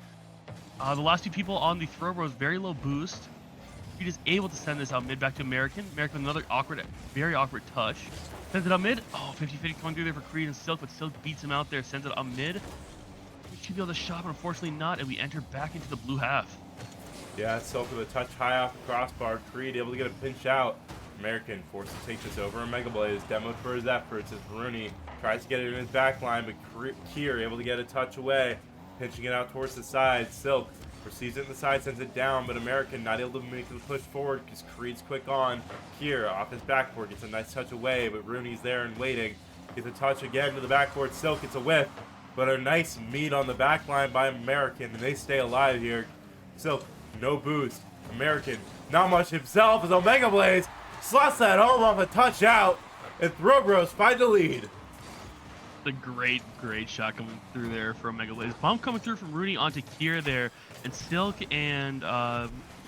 The last two people on the throw bros, very low boost. Creed is able to send this out mid back to American. American with another awkward, very awkward touch. Sends it out mid. Oh, 50-50 coming through there for Creed and Silk, but Silk beats him out there. Sends it out mid. We should be able to shop, but unfortunately not, and we enter back into the blue half. Yeah, Silk with a touch high off the crossbar. Creed able to get a pinch out. American forced to take this over. Mega Blaze demoed for his efforts as Rooney tries to get it in his back line, but Kier able to get a touch away. Pinching it out towards the side. Silk receives it in the side, sends it down, but American not able to make the push forward because Creed's quick on. Kier off his backboard gets a nice touch away, but Rooney's there and waiting. Gets a touch again to the backboard. Silk gets a whiff, but a nice meet on the back line by American, and they stay alive here. Silk, no boost. American, not much himself as Omega Blaze slots that home off a touch out, and Throw Bros find the lead. The great shot coming through there from Mega Blaze. Bump coming through from Rooney onto Kier there, and Silk and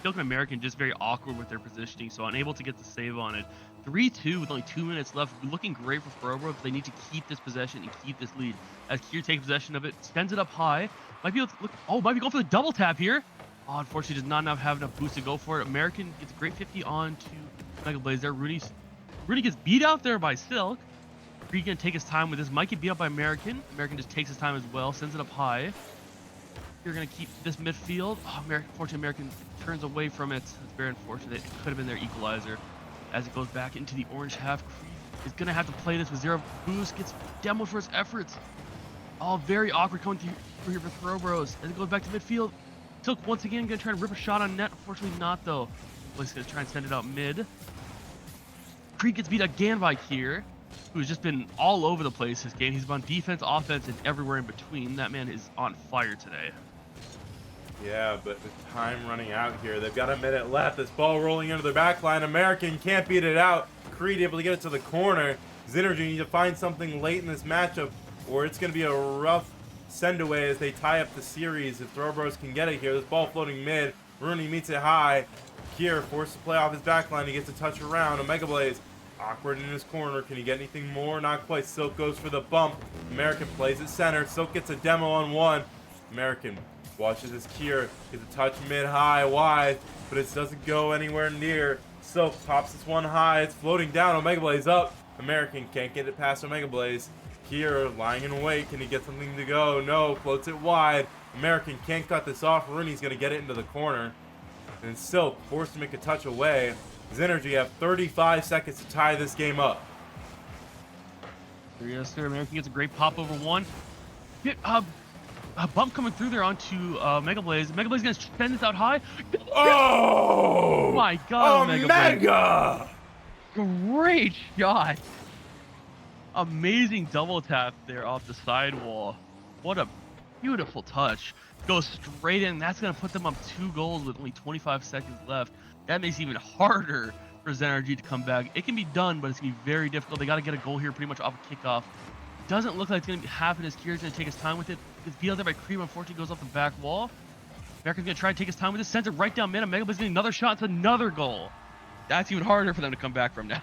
American just very awkward with their positioning, so unable to get the save on it. 3-2 with only 2 minutes left. Looking great for Throwbro, but they need to keep this possession and keep this lead. As Kier takes possession of it, sends it up high. Might be able to look. Oh, might be going for the double tap here. Oh, unfortunately, does not have enough boost to go for it. American gets a great 50 on to Mega Blaze there. Rooney gets beat out there by Silk. Creed gonna take his time with this. Might get beat up by American. American just takes his time as well, sends it up high. You're gonna keep this midfield. Oh, unfortunately, American turns away from it. It's very unfortunate. It could have been their equalizer. As it goes back into the orange half, Creed is gonna have to play this with 0 boost. Gets demoed for his efforts. All very awkward coming through here for Throw Bros. As it goes back to midfield. Silk once again gonna try to rip a shot on net. Unfortunately, not though. Blake's gonna try and send it out mid. Creed gets beat again by Kier, who's just been all over the place this game. He's been on defense, offense, and everywhere in between. That man is on fire today. Yeah, but with time running out here, they've got a minute left. This ball rolling into their back line. American can't beat it out. Creed able to get it to the corner. Zynrg need to find something late in this matchup, or it's going to be a rough send away as they tie up the series. If Throw Bros can get it here, this ball floating mid. Rooney meets it high. Kier forced to play off his back line. He gets a touch around. Omega Blaze awkward in his corner. Can he get anything more? Not quite. Silk goes for the bump. American plays it center. Silk gets a demo on one. American watches his Kier. Gets a touch mid-high, wide, but it doesn't go anywhere near. Silk pops this one high. It's floating down. Omega Blaze up. American can't get it past Omega Blaze. Kier lying in wait. Can he get something to go? No. Floats it wide. American can't cut this off. Rooney's going to get it into the corner. And Silk forced to make a touch away. Zynrg have 35 seconds to tie this game up. Yes, sir. American gets a great pop over one. A bump coming through there onto Mega Blaze. Mega Blaze gonna send this out high. Oh my God! Omega! Great shot. Amazing double tap there off the sidewall. What a beautiful touch. Goes straight in. That's gonna put them up 2 goals with only 25 seconds left. That makes it even harder for Zynrg to come back. It can be done, but it's gonna be very difficult. They gotta get a goal here pretty much off a kickoff. Doesn't look like it's gonna happen as Kier's gonna take his time with it. Gets beat out there by Cream, unfortunately goes off the back wall. American's gonna try and take his time with it, sends it right down mid. Mega Blaze getting another shot, it's another goal. That's even harder for them to come back from now.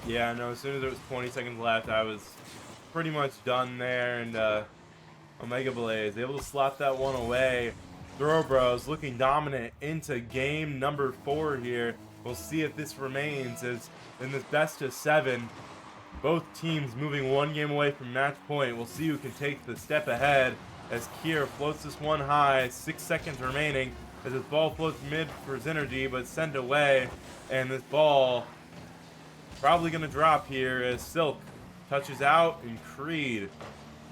Yeah, no, as soon as there was 20 seconds left, I was pretty much done there, and Omega Blaze able to slap that one away. Throw Bros looking dominant into game number 4 here. We'll see if this remains as in this best of 7. Both teams moving 1 game away from match point. We'll see who can take the step ahead as Kier floats this one high. 6 seconds remaining as this ball floats mid for Zynrg, but sent away. And this ball probably going to drop here as Silk touches out and Creed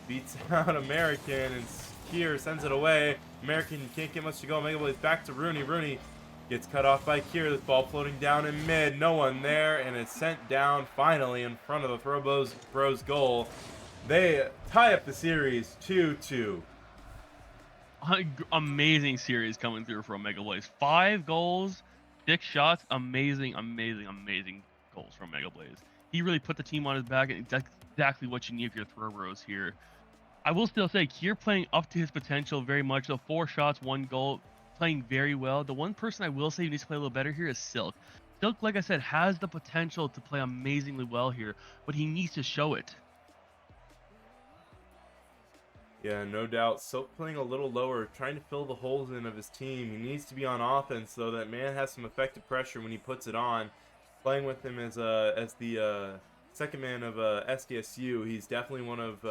beats out American and Kier sends it away. American can't get much to go. Mega Blaze back to Rooney. Rooney gets cut off by Kier. This ball floating down in mid. No one there, and it's sent down finally in front of the Throw Bros goal. They tie up the series 2-2. Amazing series coming through from Mega Blaze. 5 goals, 6 shots. Amazing goals from Mega Blaze. He really put the team on his back, and that's exactly what you need for your Throw Bros here. I will still say Kier playing up to his potential very much. So 4 shots, 1 goal. Playing very well. The one person I will say who needs to play a little better here is Silk. Silk, like I said, has the potential to play amazingly well here, but he needs to show it. Yeah, no doubt. Silk playing a little lower, trying to fill the holes in of his team. He needs to be on offense, though. That man has some effective pressure when he puts it on. Playing with him as the second man of SDSU, he's definitely one of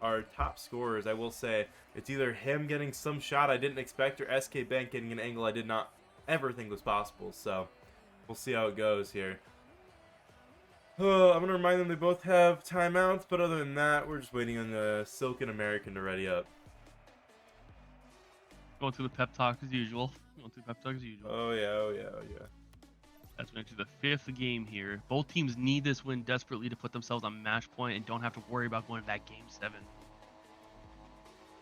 our top scorers. I will say it's either him getting some shot I didn't expect, or SK Bank getting an angle I did not ever think was possible. So we'll see how it goes here. I'm gonna remind them they both have timeouts, but other than that, we're just waiting on the Silk and American to ready up. Going through the pep talk as usual. Going through pep talk as usual. Oh yeah, oh yeah, oh yeah. That's going to the 5th game here. Both teams need this win desperately to put themselves on match point and don't have to worry about going to that game 7.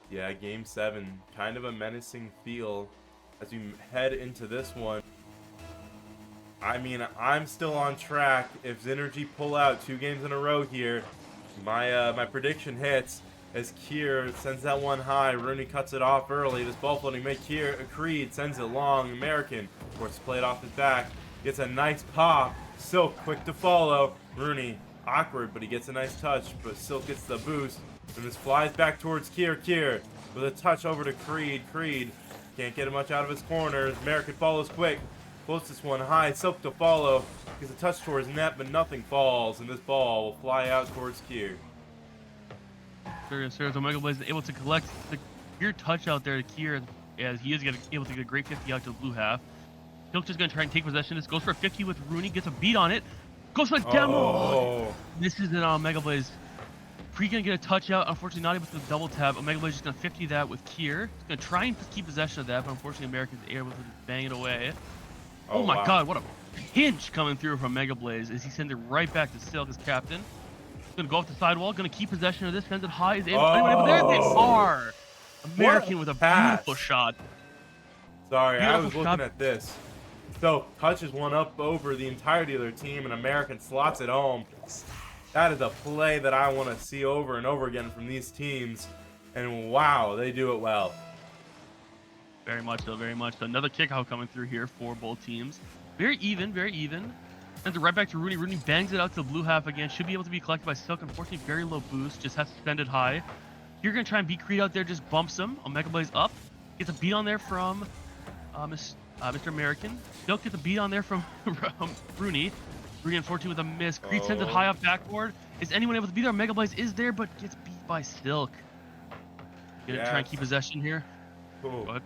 Yeah, game 7, kind of a menacing feel as we head into this one. I mean, I'm still on track. If Zynrg pull out 2 games in a row here, my prediction hits as Kier sends that one high. Rooney cuts it off early. This ball floating make Creed sends it long. American, of course, play it off his back. Gets a nice pop. Silk quick to follow. Rooney awkward, but he gets a nice touch. But Silk gets the boost. And this flies back towards Kier. Kier with a touch over to Creed. Creed can't get much out of his corners. American follows quick. Floats this one high. Silk to follow. Gets a touch towards net, but nothing falls. And this ball will fly out towards Kier. So Omega Blaze is able to collect the Kier touch out there to Kier, as he is able to get a great 50 out to the blue half. Silk just going to try and take possession. This goes for a 50 with Rooney. Gets a beat on it. Goes for a demo. Oh. Misses it on Omega Blaze. Pre going to get a touch out. Unfortunately, not able to double tap. Omega Blaze just going to 50 that with Kier. He's going to try and keep possession of that, but unfortunately, American's able to bang it away. Oh my god, what a pinch coming through from Omega Blaze as he sends it right back to Silk as captain. Going to go off the sidewall. Going to keep possession of this. Sends it high. Is able, there they are. American with a beautiful shot. Sorry, I was looking at this. So, touches one up over the entirety of their team, and American slots it home. That is a play that I want to see over and over again from these teams. And wow, they do it well. Very much so, very much so. Another kick out coming through here for both teams. Very even, very even. Sends it right back to Rooney. Rooney bangs it out to the blue half again. Should be able to be collected by Silk. Unfortunately, very low boost. Just has to send it high. You're going to try and beat Creed out there. Just bumps him. Omega Blaze up. Gets a beat on there from Mr. American. Silk gets a beat on there from Rooney. Rooney unfortunately with a miss. Creed sends it high up backboard. Is anyone able to beat there? Omega Blaze is there, but gets beat by Silk. Gonna try and keep possession here. Go ahead.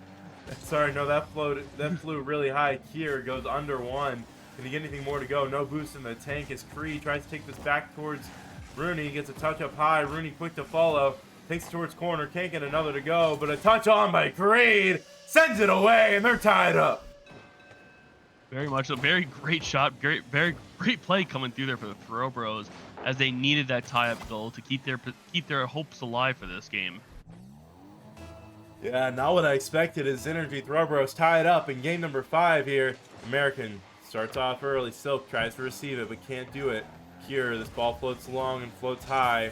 Sorry, no, that flew really high. Kier goes under 1. Can he get anything more to go? No boost in the tank as Creed tries to take this back towards Rooney. Gets a touch up high. Rooney quick to follow. Takes it towards corner. Can't get another to go, but a touch on by Creed. Sends it away, and they're tied up. Very much a very great shot. Very great play coming through there for the Throw Bros, as they needed that tie-up goal to keep their hopes alive for this game. Yeah, not what I expected is Zynrg Throw Bros tied up in game number 5 here. American starts off early. Silk tries to receive it, but can't do it. Kier, this ball floats long and floats high.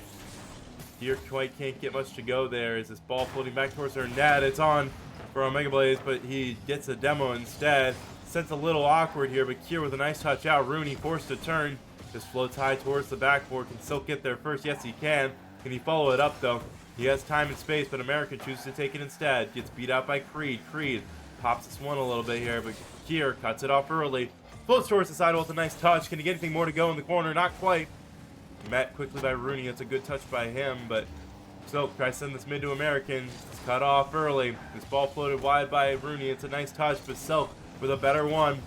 Kier quite can't get much to go there. Is this ball floating back towards her net? It's on for Omega Blaze, but he gets a demo instead. Sends a little awkward here, but Kier with a nice touch out. Rooney forced to turn. Just floats high towards the backboard. Can Silk get there first? Yes, he can. Can he follow it up, though? He has time and space, but American chooses to take it instead. Gets beat out by Creed. Creed pops this one a little bit here, but Kier cuts it off early. Floats towards the sidewall with a nice touch. Can he get anything more to go in the corner? Not quite. Met quickly by Rooney. It's a good touch by him, but Silk tries to send this mid to American. It's cut off early. This ball floated wide by Rooney. It's a nice touch, but Silk with a better one.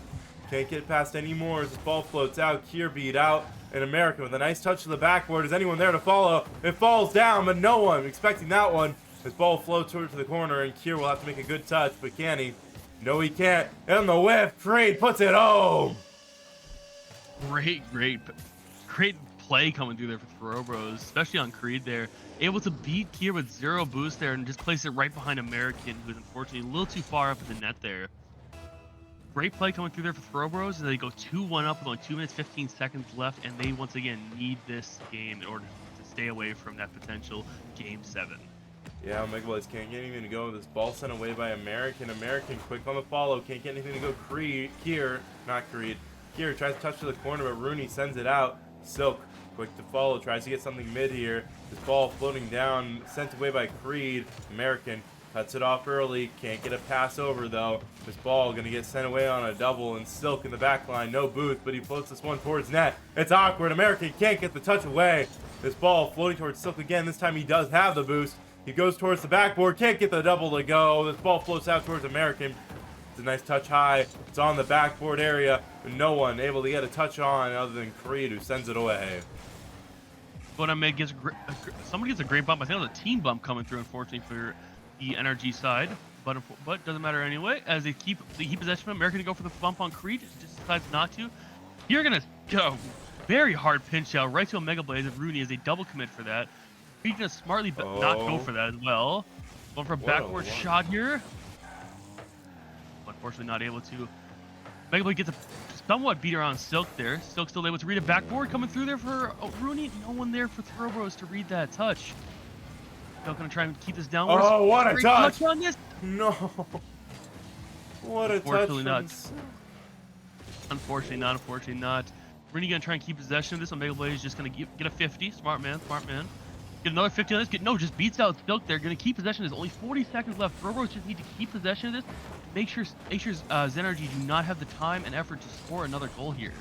Can't get past any more as this ball floats out. Kier beat out. And American with a nice touch to the backboard. Is anyone there to follow? It falls down, but no one expecting that one. This ball floats towards the corner, and Kier will have to make a good touch, but can he? No, he can't. And the whip. Creed puts it home. Great play coming through there for Throw Bros, especially on Creed there. Able to beat Kier with 0 boost there and just place it right behind American, who's unfortunately a little too far up at the net there. Great play coming through there for Throw Bros, and they go 2-1 up with only 2 minutes 15 seconds left, and they once again need this game in order to stay away from that potential game 7. Yeah, Omega Blaze can't get anything to go. This ball sent away by American. American quick on the follow. Can't get anything to go. Kier tries to touch to the corner, but Rooney sends it out. Silk, quick to follow, tries to get something mid here. This ball floating down, sent away by Creed. American cuts it off early, can't get a pass over though. This ball gonna get sent away on a double, and Silk in the back line, no booth, but he floats this one towards net. It's awkward, American can't get the touch away. This ball floating towards Silk again, this time he does have the boost. He goes towards the backboard, can't get the double to go. This ball floats out towards American. It's a nice touch high, it's on the backboard area, but no one able to get a touch on other than Creed, who sends it away. But I may gets somebody gets a great bump. I think it was a team bump coming through, unfortunately, for the NRG side, but doesn't matter anyway. As they keep possession of it, American to go for the bump on Creed, just decides not to. You're gonna go very hard pinch out right to Omega Blaze of Rooney as a double commit for that. Creed gonna smartly not go for that as well. Going for a backward shot here. Unfortunately, not able to. Omega Blaze gets a somewhat beat around Silk there. Silk still able to read a backboard coming through there for Rooney. No one there for Throwbros to read that touch. Still gonna try and keep this down. Oh, what a touch on this! No. What a touch. Unfortunately not. Rooney gonna try and keep possession of this. Omega Blaze is just gonna get a 50. Smart man. Get another 50 on this. Just beats out Silk there. Gonna keep possession of this. Only 40 seconds left. Throwbros just need to keep possession of this. Make sure Zynrg do not have the time and effort to score another goal here.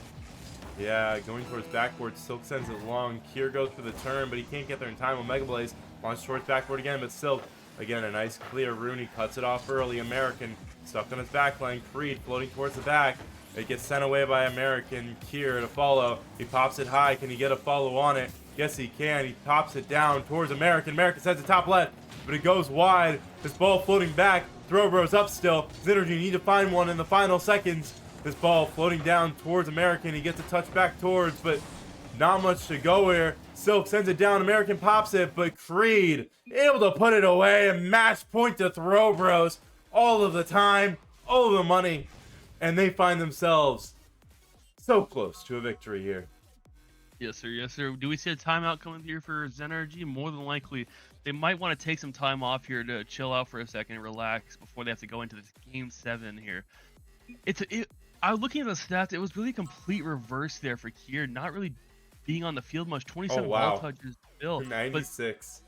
Yeah, going towards backboard. Silk sends it long. Kier goes for the turn, but he can't get there in time. Omega Blaze launches towards backboard again, but Silk, again, a nice clear. Rooney cuts it off early. American stuck on his backline. Creed floating towards the back. It gets sent away by American. Kier to follow. He pops it high. Can he get a follow on it? Yes, he can. He pops it down towards American. American sends it top left, but it goes wide. This ball floating back. Throwbros up still. Zynrg need to find one in the final seconds. This ball floating down towards American. He gets a touch back towards, but not much to go here. Silk sends it down. American pops it, but Creed able to put it away. And match point to Throwbros all of the time, all of the money, and they find themselves so close to a victory here. Yes, sir. Do we see a timeout coming here for Zynrg? More than likely, they might want to take some time off here to chill out for a second and relax before they have to go into this Game 7 here. I was looking at the stats. It was really a complete reverse there for Kier, not really being on the field much. 27 ball touches still. 96.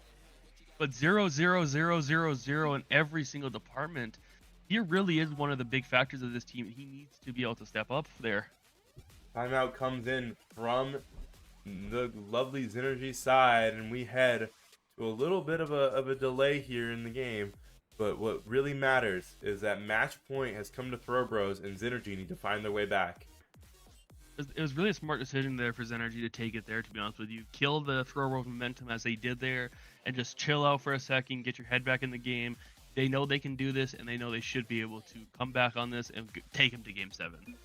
But 0, 0, 0, 0, 0 in every single department. Kier really is one of the big factors of this team. He needs to be able to step up there. Timeout comes in from the lovely Zynrg side, and we head to a little bit of a delay here in the game. But what really matters is that match point has come to Throwbros, and Zynrg need to find their way back. It was really a smart decision there for Zynrg to take it there, to be honest with you. Kill the Throwbros momentum as they did there, and just chill out for a second, get your head back in the game. They know they can do this, and they know they should be able to come back on this and take them to Game 7.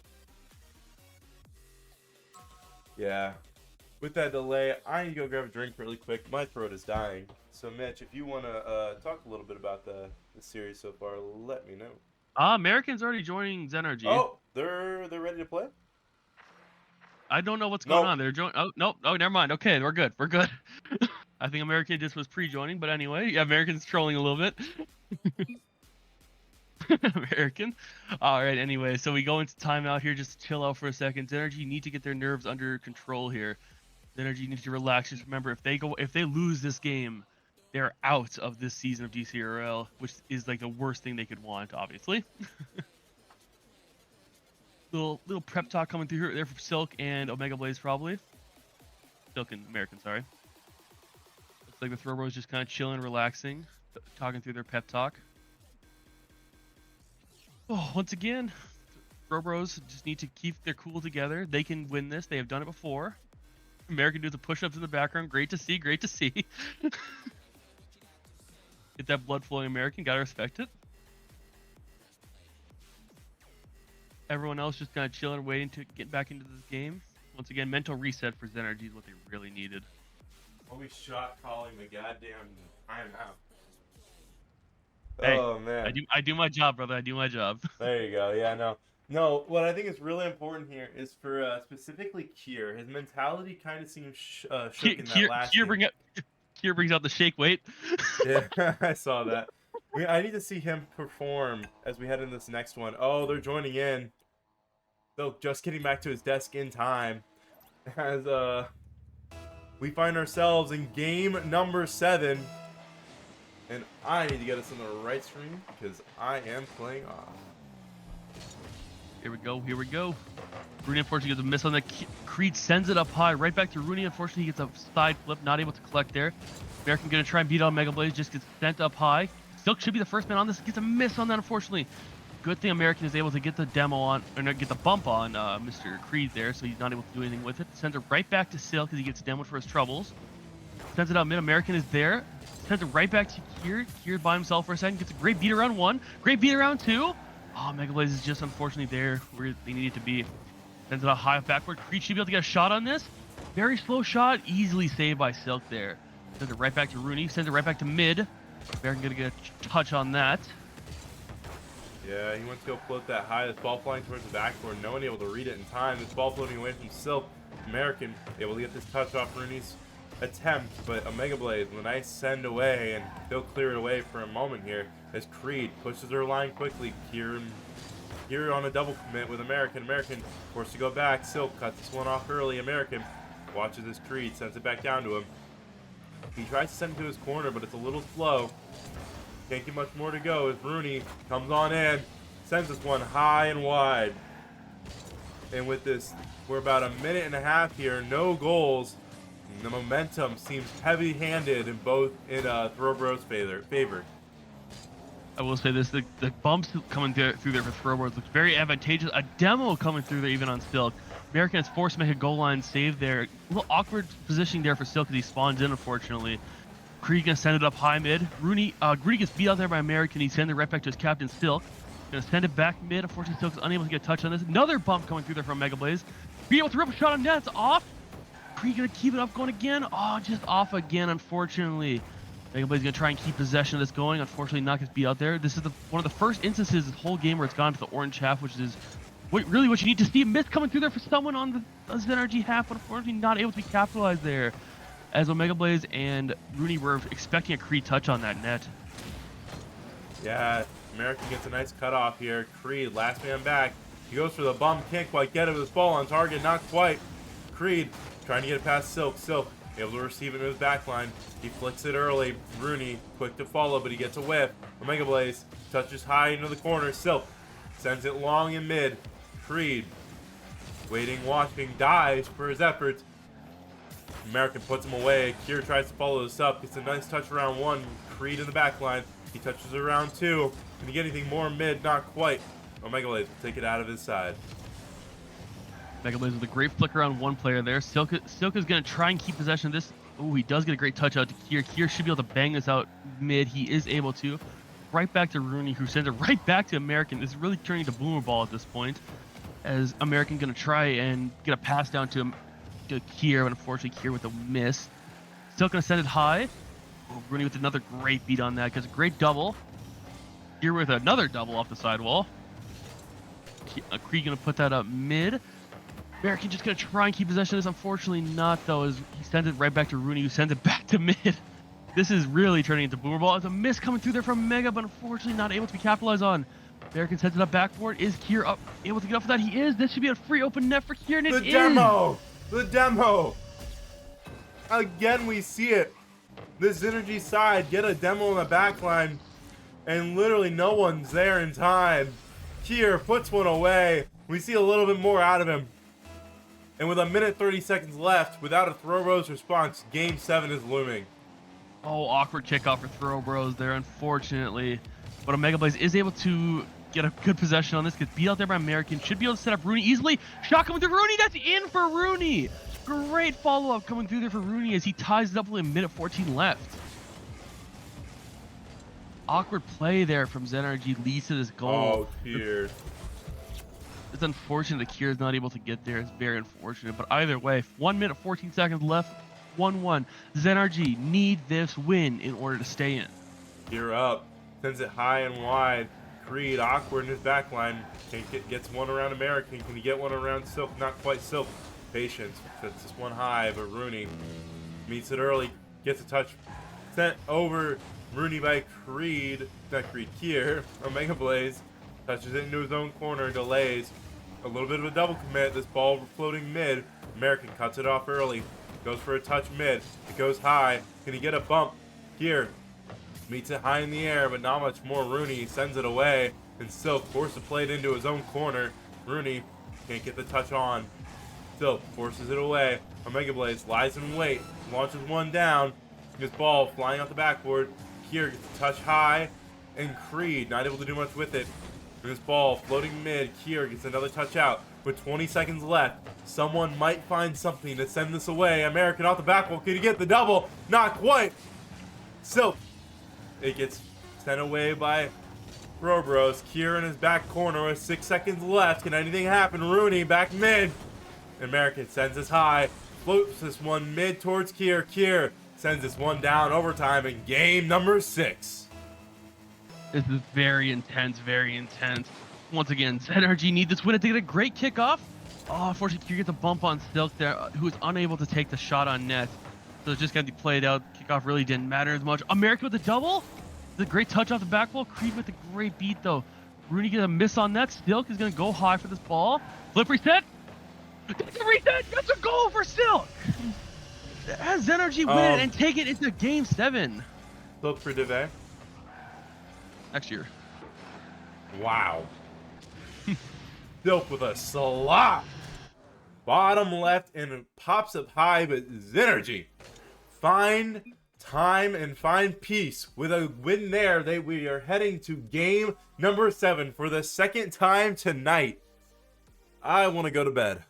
Yeah. With that delay, I need to go grab a drink really quick. My throat is dying. So, Mitch, if you want to talk a little bit about the series so far, let me know. American's already joining Zynrg. Oh, they're ready to play? I don't know what's going on. They're joining. Oh, nope. Oh, never mind. Okay, we're good. I think American just was pre-joining, but anyway, yeah, American's trolling a little bit. American. All right, anyway, so we go into timeout here, just chill out for a second. Zynrg need to get their nerves under control here. Zynrg needs to relax. Just remember, if they lose this game, they're out of this season of Dcrl, which is like the worst thing they could want, obviously. little prep talk coming through here there for Silk and Omega Blaze, probably. Silk and American, sorry. Looks like the Throwbros just kind of chilling, relaxing, talking through their pep talk. Oh, once again, Throwbros just need to keep their cool together. They can win this. They have done it before. American do the push-ups in the background. Great to see. Get that blood flowing, American. Gotta respect it. Everyone else just kind of chilling, waiting to get back into this game. Once again, mental reset for Zynrg is what they really needed. Always shot calling the goddamn timeout. Hey, oh, man. I do my job, brother. I do my job. There you go. Yeah, no, what I think is really important here is for specifically Kier. His mentality kind of seems shook in that last game. Kier brings out the shake weight. Yeah, I saw that. I need to see him perform as we head in this next one. Oh, they're joining in. So just getting back to his desk in time. as we find ourselves in game number 7. And I need to get us on the right screen because I am playing off. Here we go. Here we go. Rooney unfortunately gets a miss on the Creed, sends it up high, right back to Rooney. Unfortunately, he gets a side flip, not able to collect there. American gonna try and beat on Mega Blaze, just gets sent up high. Silk should be the first man on this, gets a miss on that, unfortunately. Good thing American is able to get the demo on, or not, get the bump on Mr. Creed there, so he's not able to do anything with it. Sends it right back to Silk as he gets demoed for his troubles. Sends it out mid. American is there. Sends it right back to Kier. Kier by himself for a second. Gets a great beat around 1. Great beat around 2. Oh, Mega Blaze is just unfortunately there where they needed to be. Sends it out high backward. Creed should be able to get a shot on this. Very slow shot. Easily saved by Silk there. Sends it right back to Rooney. Sends it right back to mid. American gonna get a touch on that. Yeah, he went to go float that high. This ball flying towards the backboard. No one able to read it in time. This ball floating away from Silk. American able to get this touch off Rooney's attempt, but a Mega Blaze with a nice send away, and they'll clear it away for a moment here as Creed pushes her line quickly. Here on a double commit with American. American forced to go back. Silk cuts this one off early. American watches as Creed sends it back down to him. He tries to send it to his corner, but it's a little slow. Can't get much more to go as Rooney comes on in, sends this one high and wide. And with this, we're about a minute and a half here, no goals. The momentum seems heavy-handed in Thoroughbro's favor. I will say this, the bumps coming through there for Thoroughbros looks very advantageous. A demo coming through there even on Silk. American is forced to make a goal line save there. A little awkward positioning there for Silk as he spawns in, unfortunately. Creed gonna send it up high mid. Rooney gets beat out there by American. He sends it right back to his captain, Silk. Gonna send it back mid. Unfortunately, Silk is unable to get a touch on this. Another bump coming through there from Mega Blaze. Be able to rip a shot on net. It's off. Creed gonna keep it up going again. Oh, just off again, unfortunately. Mega Blaze gonna try and keep possession of this going. Unfortunately, not gets beat out there. This is one of the first instances this whole game where it's gone to the orange half, which is really what you need to see. A miss coming through there for someone on the Zynrg half, but unfortunately not able to be capitalized there. As Omega Blaze and Rooney were expecting a Creed touch on that net. Yeah, American gets a nice cutoff here. Creed, last man back. He goes for the bump, can't quite get it with his ball on target, not quite. Creed trying to get it past Silk. Silk able to receive it in his backline. He flicks it early. Rooney quick to follow, but he gets a whiff. Omega Blaze touches high into the corner. Silk sends it long in mid. Creed waiting, watching, dives for his efforts. American puts him away. Kier tries to follow this up. Gets a nice touch around 1. Creed in the back line. He touches around 2. Can he get anything more mid? Not quite. Omega Blaze will take it out of his side. Mega Blaze with a great flicker on 1 player there. Silk is going to try and keep possession of this. Oh, he does get a great touch out to Kier. Kier should be able to bang this out mid. He is able to. Right back to Rooney, who sends it right back to American. This is really turning to boomer ball at this point. As American going to try and get a pass down to him. Kier, but unfortunately Kier with a miss. Still gonna send it high. Oh, Rooney with another great beat on that, because a great double. Kier with another double off the sidewall. Creed gonna put that up mid. American just gonna try and keep possession of this. Unfortunately not, though, as he sends it right back to Rooney, who sends it back to mid. This is really turning into boomer ball. It's a miss coming through there from Mega, but unfortunately not able to be capitalized on. American sends it up backboard. Is Kier up able to get up for that? He is. This should be a free open net for Kier, and it is. The demo! Again, we see it. The Zynrg side get a demo on the backline, and literally no one's there in time. Kier puts one away. We see a little bit more out of him. And with a minute 30 seconds left, without a Thoroughbros response, Game 7 is looming. Oh, awkward kickoff for Thoroughbros there, unfortunately. But Omega Blaze is able to get a good possession on this. Gets beat out there by American. Should be able to set up Rooney easily. Shot coming through Rooney. That's in for Rooney. Great follow-up coming through there for Rooney as he ties it up with a minute 14 left. Awkward play there from Zynrg leads to this goal. Oh, Kier. It's unfortunate that Kier is not able to get there. It's very unfortunate. But either way, 1 minute 14 seconds left. 1-1. Zynrg need this win in order to stay in. Kier up. Sends it high and wide. Creed awkward in his backline. Gets one around American. Can he get one around Silk? Not quite Silk. Patience. Sets this one high, but Rooney meets it early. Gets a touch. Sent over Rooney by Creed. Not Creed, Kier. Omega Blaze. Touches it into his own corner. Delays. A little bit of a double commit. This ball floating mid. American cuts it off early. Goes for a touch mid. It goes high. Can he get a bump? Here. Meets it high in the air, but not much more. Rooney sends it away. And Silk forces to play it into his own corner. Rooney can't get the touch on. Silk forces it away. Omega Blaze lies in wait. Launches one down. His ball flying off the backboard. Kier gets a touch high. And Creed not able to do much with it. And his ball floating mid. Kier gets another touch out. With 20 seconds left, someone might find something to send this away. American off the backboard. Can he get the double? Not quite. Silk. It gets sent away by Bros. Kier in his back corner with 6 seconds left. Can anything happen? Rooney back mid. American sends this high. Floats this one mid towards Kier. Kier sends this one down overtime in game number 6. This is very intense, very intense. Once again, Zynrg need this win to get a great kickoff. Oh, unfortunately, Kier gets a bump on Silk there, who is unable to take the shot on net. So it's just going to be played out. Kickoff really didn't matter as much. American with the double. The great touch off the back wall. Creed with a great beat, though. Rooney gets a miss on that. Silk is going to go high for this ball. Flip reset. That's a reset. That's a goal for Silk. Has Zynrg win it and take it into game 7. Silk for Dve. Next year. Wow. Silk with a slot. Bottom left and it pops up high, but Zynrg find time and find peace with a win there. We are heading to game number 7 for the second time tonight. I want to go to bed.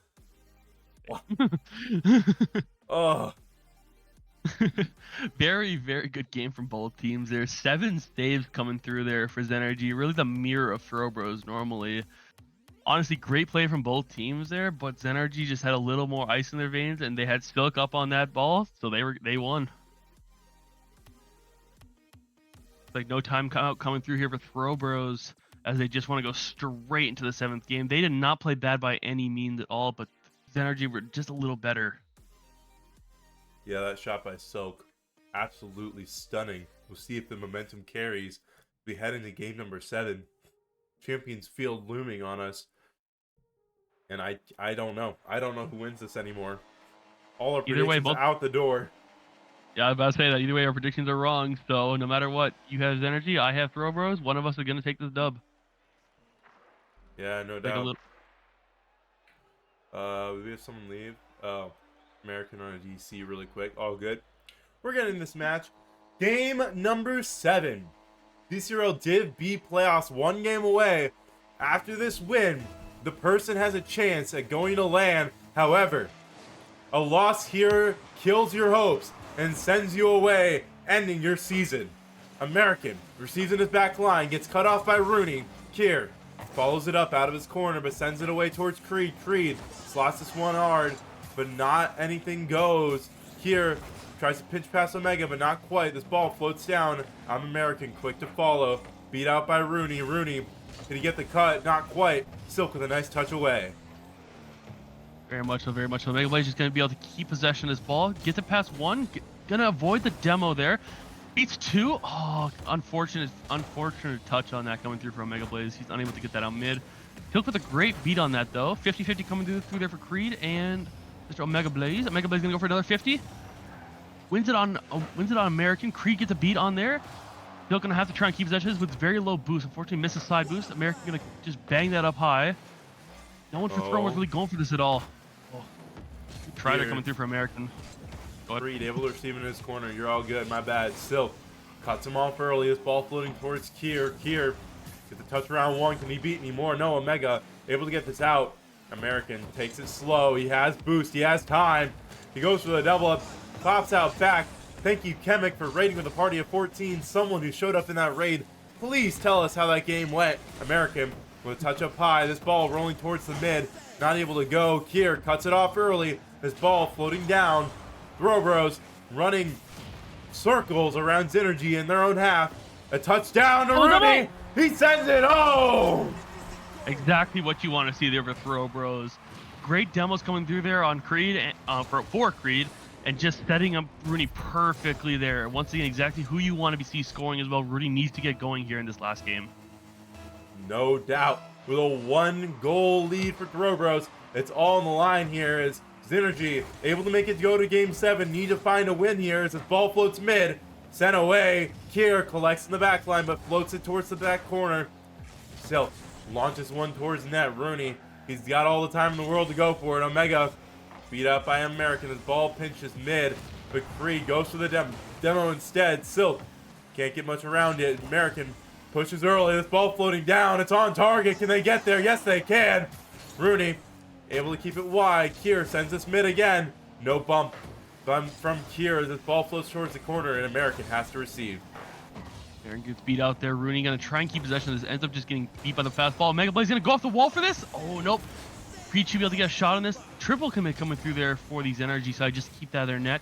Oh. Very, very good game from both teams. There's 7 saves coming through there for Zynrg. Really the mirror of Bros normally. Honestly, great play from both teams there, but Zynrg just had a little more ice in their veins, and they had Silk up on that ball, so they won. Like no time coming through here for Bros, as they just want to go straight into the 7th game. They did not play bad by any means at all, but Zynrg were just a little better. Yeah, that shot by Silk, absolutely stunning. We'll see if the momentum carries. We head into game number 7. Champions Field looming on us. And I don't know. I don't know who wins this anymore. All our predictions both out the door. Yeah, I was about to say that. Either way, our predictions are wrong. So no matter what, you have Zynrg, I have Bros. One of us is going to take this dub. Yeah, no doubt. We have someone leave. Oh, American on a DC really quick. All good. We're getting this match. Game number 7. Dcrl Div B playoffs 1 game away. After this win, the person has a chance at going to LAN. However, a loss here kills your hopes and sends you away, ending your season. American receives in his back line, gets cut off by Rooney. Kier follows it up out of his corner, but sends it away towards Creed. Creed slots this one hard, but not anything goes. Kier tries to pinch past Omega, but not quite. This ball floats down. I'm American, quick to follow. Beat out by Rooney. Rooney, can he get the cut? Not quite. Silk with a nice touch away. Very much so, very much so. Omega Blaze just going to be able to keep possession of this ball. Get to pass 1. Going to avoid the demo there. Beats 2. Oh, unfortunate touch on that coming through for Omega Blaze. He's unable to get that out mid. Silk with a great beat on that, though. 50-50 coming through there for Creed and Mr. Omega Blaze. Omega Blaze going to go for another 50. Wins it on American. Creed gets a beat on there. Still gonna have to try and keep possession with very low boost. Unfortunately, misses side boost. American gonna just bang that up high. No one for throw was really going for this at all. Oh. Trider coming through for American. Creed able to receive in his corner. You're all good. My bad. Silk cuts him off early. This ball floating towards Kier. Kier get the touch round 1. Can he beat anymore? No. Omega able to get this out. American takes it slow. He has boost. He has time. He goes for the double up. Pops out back. Thank you, Chemic, for raiding with a party of 14. Someone who showed up in that raid. Please tell us how that game went. American with a touch up high. This ball rolling towards the mid. Not able to go. Kier cuts it off early. This ball floating down. Bros running circles around Zynrg in their own half. A touchdown to Rooney. He sends it home. Exactly what you want to see there for Bros. Great demos coming through there on Creed for Creed. And just setting up Rooney perfectly there. Once again, exactly who you want to see scoring as well. Rooney needs to get going here in this last game. No doubt. With a 1-goal lead for Bros, it's all on the line here as Zynrg able to make it go to game 7. Need to find a win here as his ball floats mid. Sent away. Kier collects in the back line but floats it towards the back corner. Silk launches one towards net. Rooney, he's got all the time in the world to go for it. Omega beat up by American. His ball pinches mid, but Creed goes for the demo instead. Silk can't get much around it. American pushes early. This ball floating down. It's on target. Can they get there? Yes, they can. Rooney able to keep it wide. Kier sends this mid again. No bump from Kier as this ball floats towards the corner and American has to receive. Aaron gets beat out there. Rooney gonna try and keep possession of this. Ends up just getting beat by the fast ball. Mega Blaze gonna go off the wall for this. Oh, nope. Creed should be able to get a shot on this. Triple commit coming through there for these energy side. Just keep that out of their net.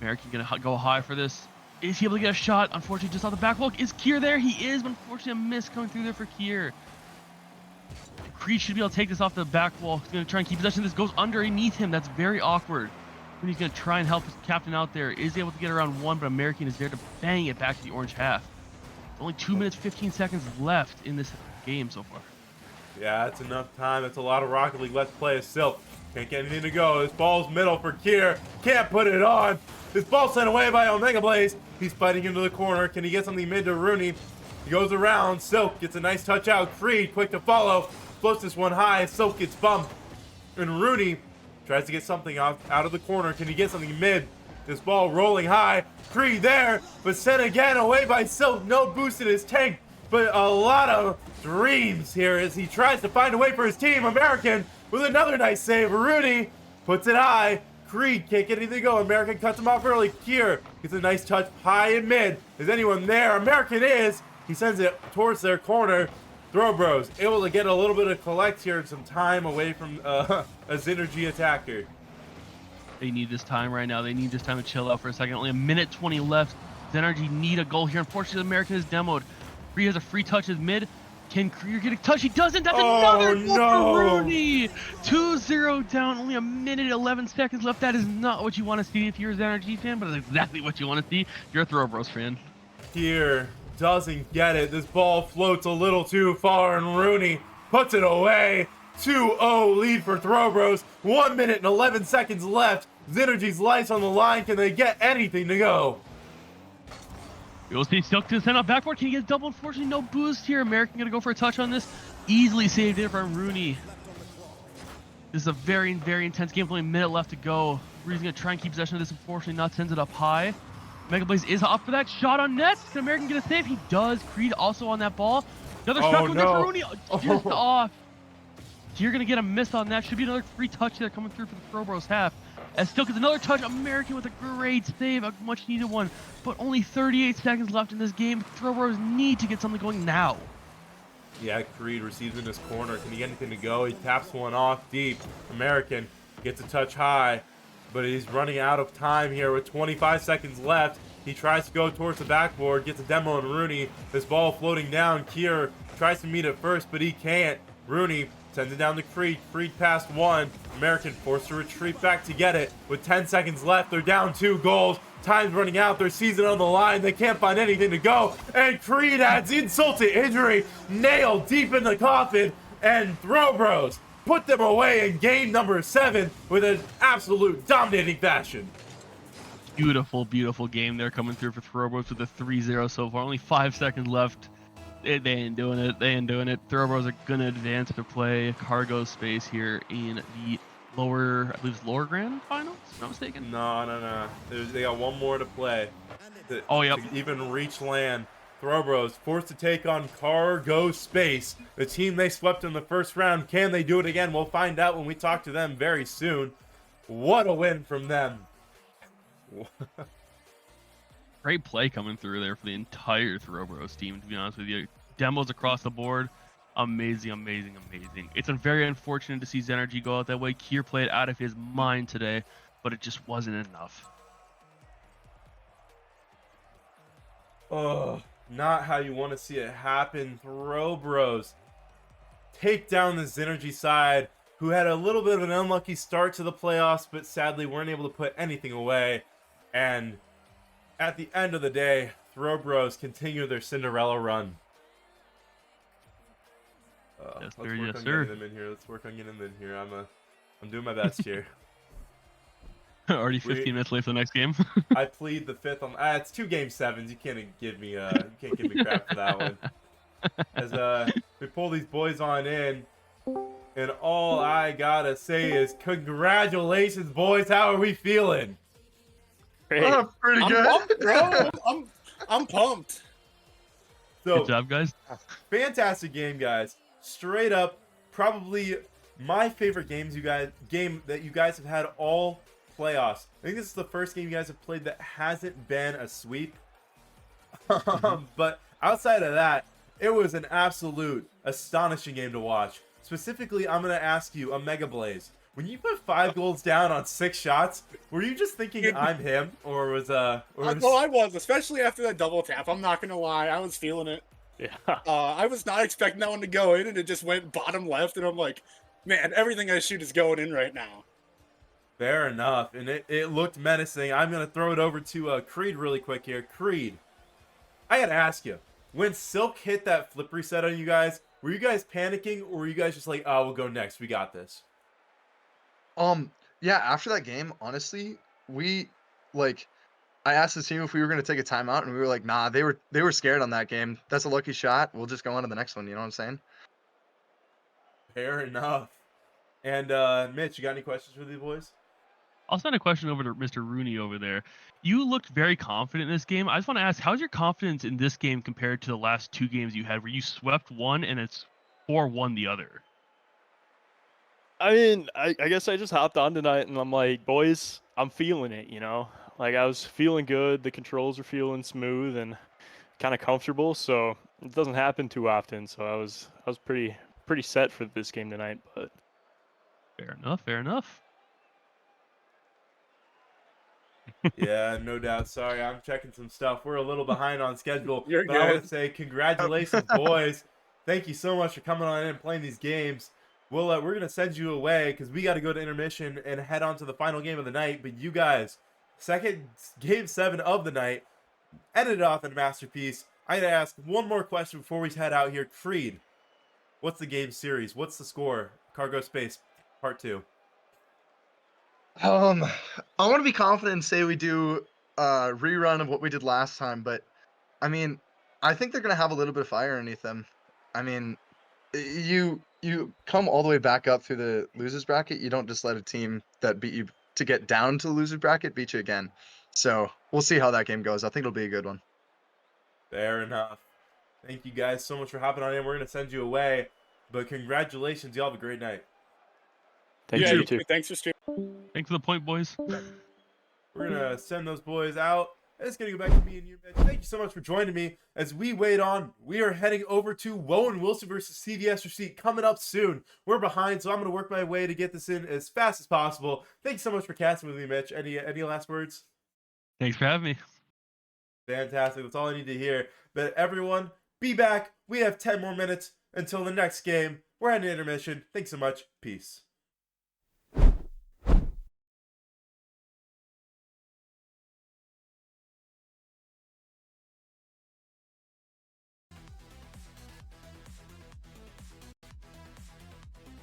American gonna go high for this. Is he able to get a shot? Unfortunately, just off the back wall. Is Kier there? He is, but unfortunately, a miss coming through there for Kier. Creed should be able to take this off the back wall. He's gonna try and keep possession. This goes underneath him. That's very awkward. And he's gonna try and help his captain out there. Is able to get around one, but American is there to bang it back to the orange half. Only 2 minutes, 15 seconds left in this game so far. Yeah, that's enough time. That's a lot of Rocket League. Let's play as Silk. Can't get anything to go. This ball's middle for Kier. Can't put it on. This ball sent away by Omega Blaze. He's fighting into the corner. Can he get something mid to Rooney? He goes around. Silk gets a nice touch out. Creed quick to follow. Floats this one high. Silk gets bumped. And Rooney tries to get something out of the corner. Can he get something mid? This ball rolling high. Creed there, but sent again away by Silk. No boost in his tank, but a lot of dreams here as he tries to find a way for his team. American with another nice save. Rooney puts it high. Creed can't get anything to go. American cuts him off early. Kier gets a nice touch high and mid. Is anyone there? American is. He sends it towards their corner. Throw Bros able to get a little bit of collect here and some time away from a Zynrg attacker. They need this time right now. They need this time to chill out for a second. Only a minute 20 left. Zynrg need a goal here. Unfortunately, American is demoed. Creed has a free touch as mid. Can Creed get a touch? He doesn't. That's another goal for Rooney. 2-0 down. Only a minute 11 seconds left. That is not what you want to see if you're a Zynrg fan, but it's exactly what you want to see if you're a Throw Bros fan. Here doesn't get it. This ball floats a little too far, and Rooney puts it away. 2-0 lead for Throw Bros. 1 minute and 11 seconds left. Zynrg's life's on the line. Can they get anything to go? You'll see Silk to send out backboard. Can he get a double? Unfortunately, no boost here. American gonna go for a touch on this. Easily saved it from Rooney. This is a very, very intense game. Only a minute left to go. Rooney's gonna try and keep possession of this. Unfortunately, not sends it up high. Mega Blaze is off for that shot on net. Can American get a save? He does. Creed also on that ball. Another shot going there for Rooney. Just off. So you're gonna get a miss on that. Should be another free touch there coming through for the Throw Bros half. As Silk gets another touch. American with a great save, a much needed one. But only 38 seconds left in this game. Throw Bros need to get something going now. Yeah, Creed receives in his corner. Can he get anything to go? He taps one off deep. American gets a touch high, but he's running out of time here with 25 seconds left. He tries to go towards the backboard, gets a demo on Rooney. This ball floating down. Kier tries to meet it first, but he can't. Rooney sends it down to Creed. Creed past one. American forced to retreat back to get it. With 10 seconds left, they're down 2 goals. Time's running out. Their season on the line. They can't find anything to go. And Creed adds insult to injury. Nailed deep in the coffin. And Throw Bros put them away in game number 7 with an absolute dominating fashion. Beautiful, beautiful game there coming through for Throw Bros with a 3-0 so far. Only 5 seconds left. They ain't doing it. They ain't doing it. Throw Bros are going to advance to play cargo space here in the lower, I believe it's lower grand finals, if I'm not mistaken. No. They got one more to play. To even reach land. Throw Bros forced to take on Cargo Space, the team they swept in the first round. Can they do it again? We'll find out when we talk to them very soon. What a win from them. Great play coming through there for the entire Throw Bros team, to be honest with you. Demos across the board. Amazing, amazing, amazing. It's very unfortunate to see Zynrg go out that way. Kier played out of his mind today, but it just wasn't enough. Oh, not how you want to see it happen. Throw Bros take down the Zynrg side, who had a little bit of an unlucky start to the playoffs, but sadly weren't able to put anything away. And at the end of the day, Throw Bros continue their Cinderella run. Yes, Let's sir. work on getting them in here. I'm doing my best here. Already 15 minutes late for the next game. I plead the fifth on. It's 2 game sevens. You can't give me crap for that one. As we pull these boys on in, and all I gotta say is congratulations, boys. How are we feeling? Great. Pretty I'm good. pumped, bro. I'm pumped. So Good job, guys. fantastic game, guys. Straight up, probably my favorite game that you guys have had all playoffs. I think this is the first game you guys have played that hasn't been a sweep. But outside of that, it was an absolute astonishing game to watch. Specifically, I'm going to ask you, a Mega Blaze. When you put 5 goals down on 6 shots, were you just thinking I'm him, or was No, I was, especially after that double tap. I'm not gonna lie, I was feeling it. Yeah. I was not expecting that one to go in, and it just went bottom left, and I'm like, man, everything I shoot is going in right now. Fair enough, and it looked menacing. I'm going to throw it over to Creed really quick here. Creed, I got to ask you, when Silk hit that flip reset on you guys, were you guys panicking, or were you guys just like, oh, we'll go next, we got this? Yeah, after that game, honestly, we I asked the team if we were gonna take a timeout, and we were like, nah, they were scared on that game. That's a lucky shot. We'll just go on to the next one, you know what I'm saying? Fair enough. And Mitch, you got any questions for these boys? I'll send a question over to Mr. Rooney over there. You looked very confident in this game. I just want to ask, how's your confidence in this game compared to the last 2 games you had where you swept one and it's 4-1 the other? I mean, I guess I just hopped on tonight and I'm like, boys, I'm feeling it, you know? Like, I was feeling good. The controls were feeling smooth and kind of comfortable. So it doesn't happen too often. So I was pretty set for this game tonight. But Fair enough. Fair enough. Yeah, no doubt. Sorry, I'm checking some stuff. We're a little behind on schedule. You're but I want good. to say congratulations, boys. Thank you so much for coming on in and playing these games. We're going to send you away because we got to go to intermission and head on to the final game of the night. But you guys, second game 7 of the night, ended it off in a masterpiece. I got to ask one more question before we head out here. Creed, what's the game series? What's the score? Cargo Space Part 2. I want to be confident and say we do a rerun of what we did last time, but I mean, I think they're gonna have a little bit of fire underneath them. I mean, you come all the way back up through the losers bracket. You don't just let a team that beat you to get down to the losers bracket beat you again. So we'll see how that game goes. I think it'll be a good one. Fair enough. Thank you guys so much for hopping on in. We're going to send you away. But congratulations. Y'all have a great night. thanks, Yeah, you too. thanks for streaming. Thanks for the point, boys. We're going to send those boys out. It's going to go back to me and you, Mitch. Thank you so much for joining me. As we wait on, we are heading over to Woen Wilson versus CVS Receipt coming up soon. We're behind, so I'm going to work my way to get this in as fast as possible. Thank you so much for casting with me, Mitch. Any last words? Thanks for having me. Fantastic. That's all I need to hear. But everyone, be back. We have 10 more minutes until the next game. We're heading to intermission. Thanks so much. Peace.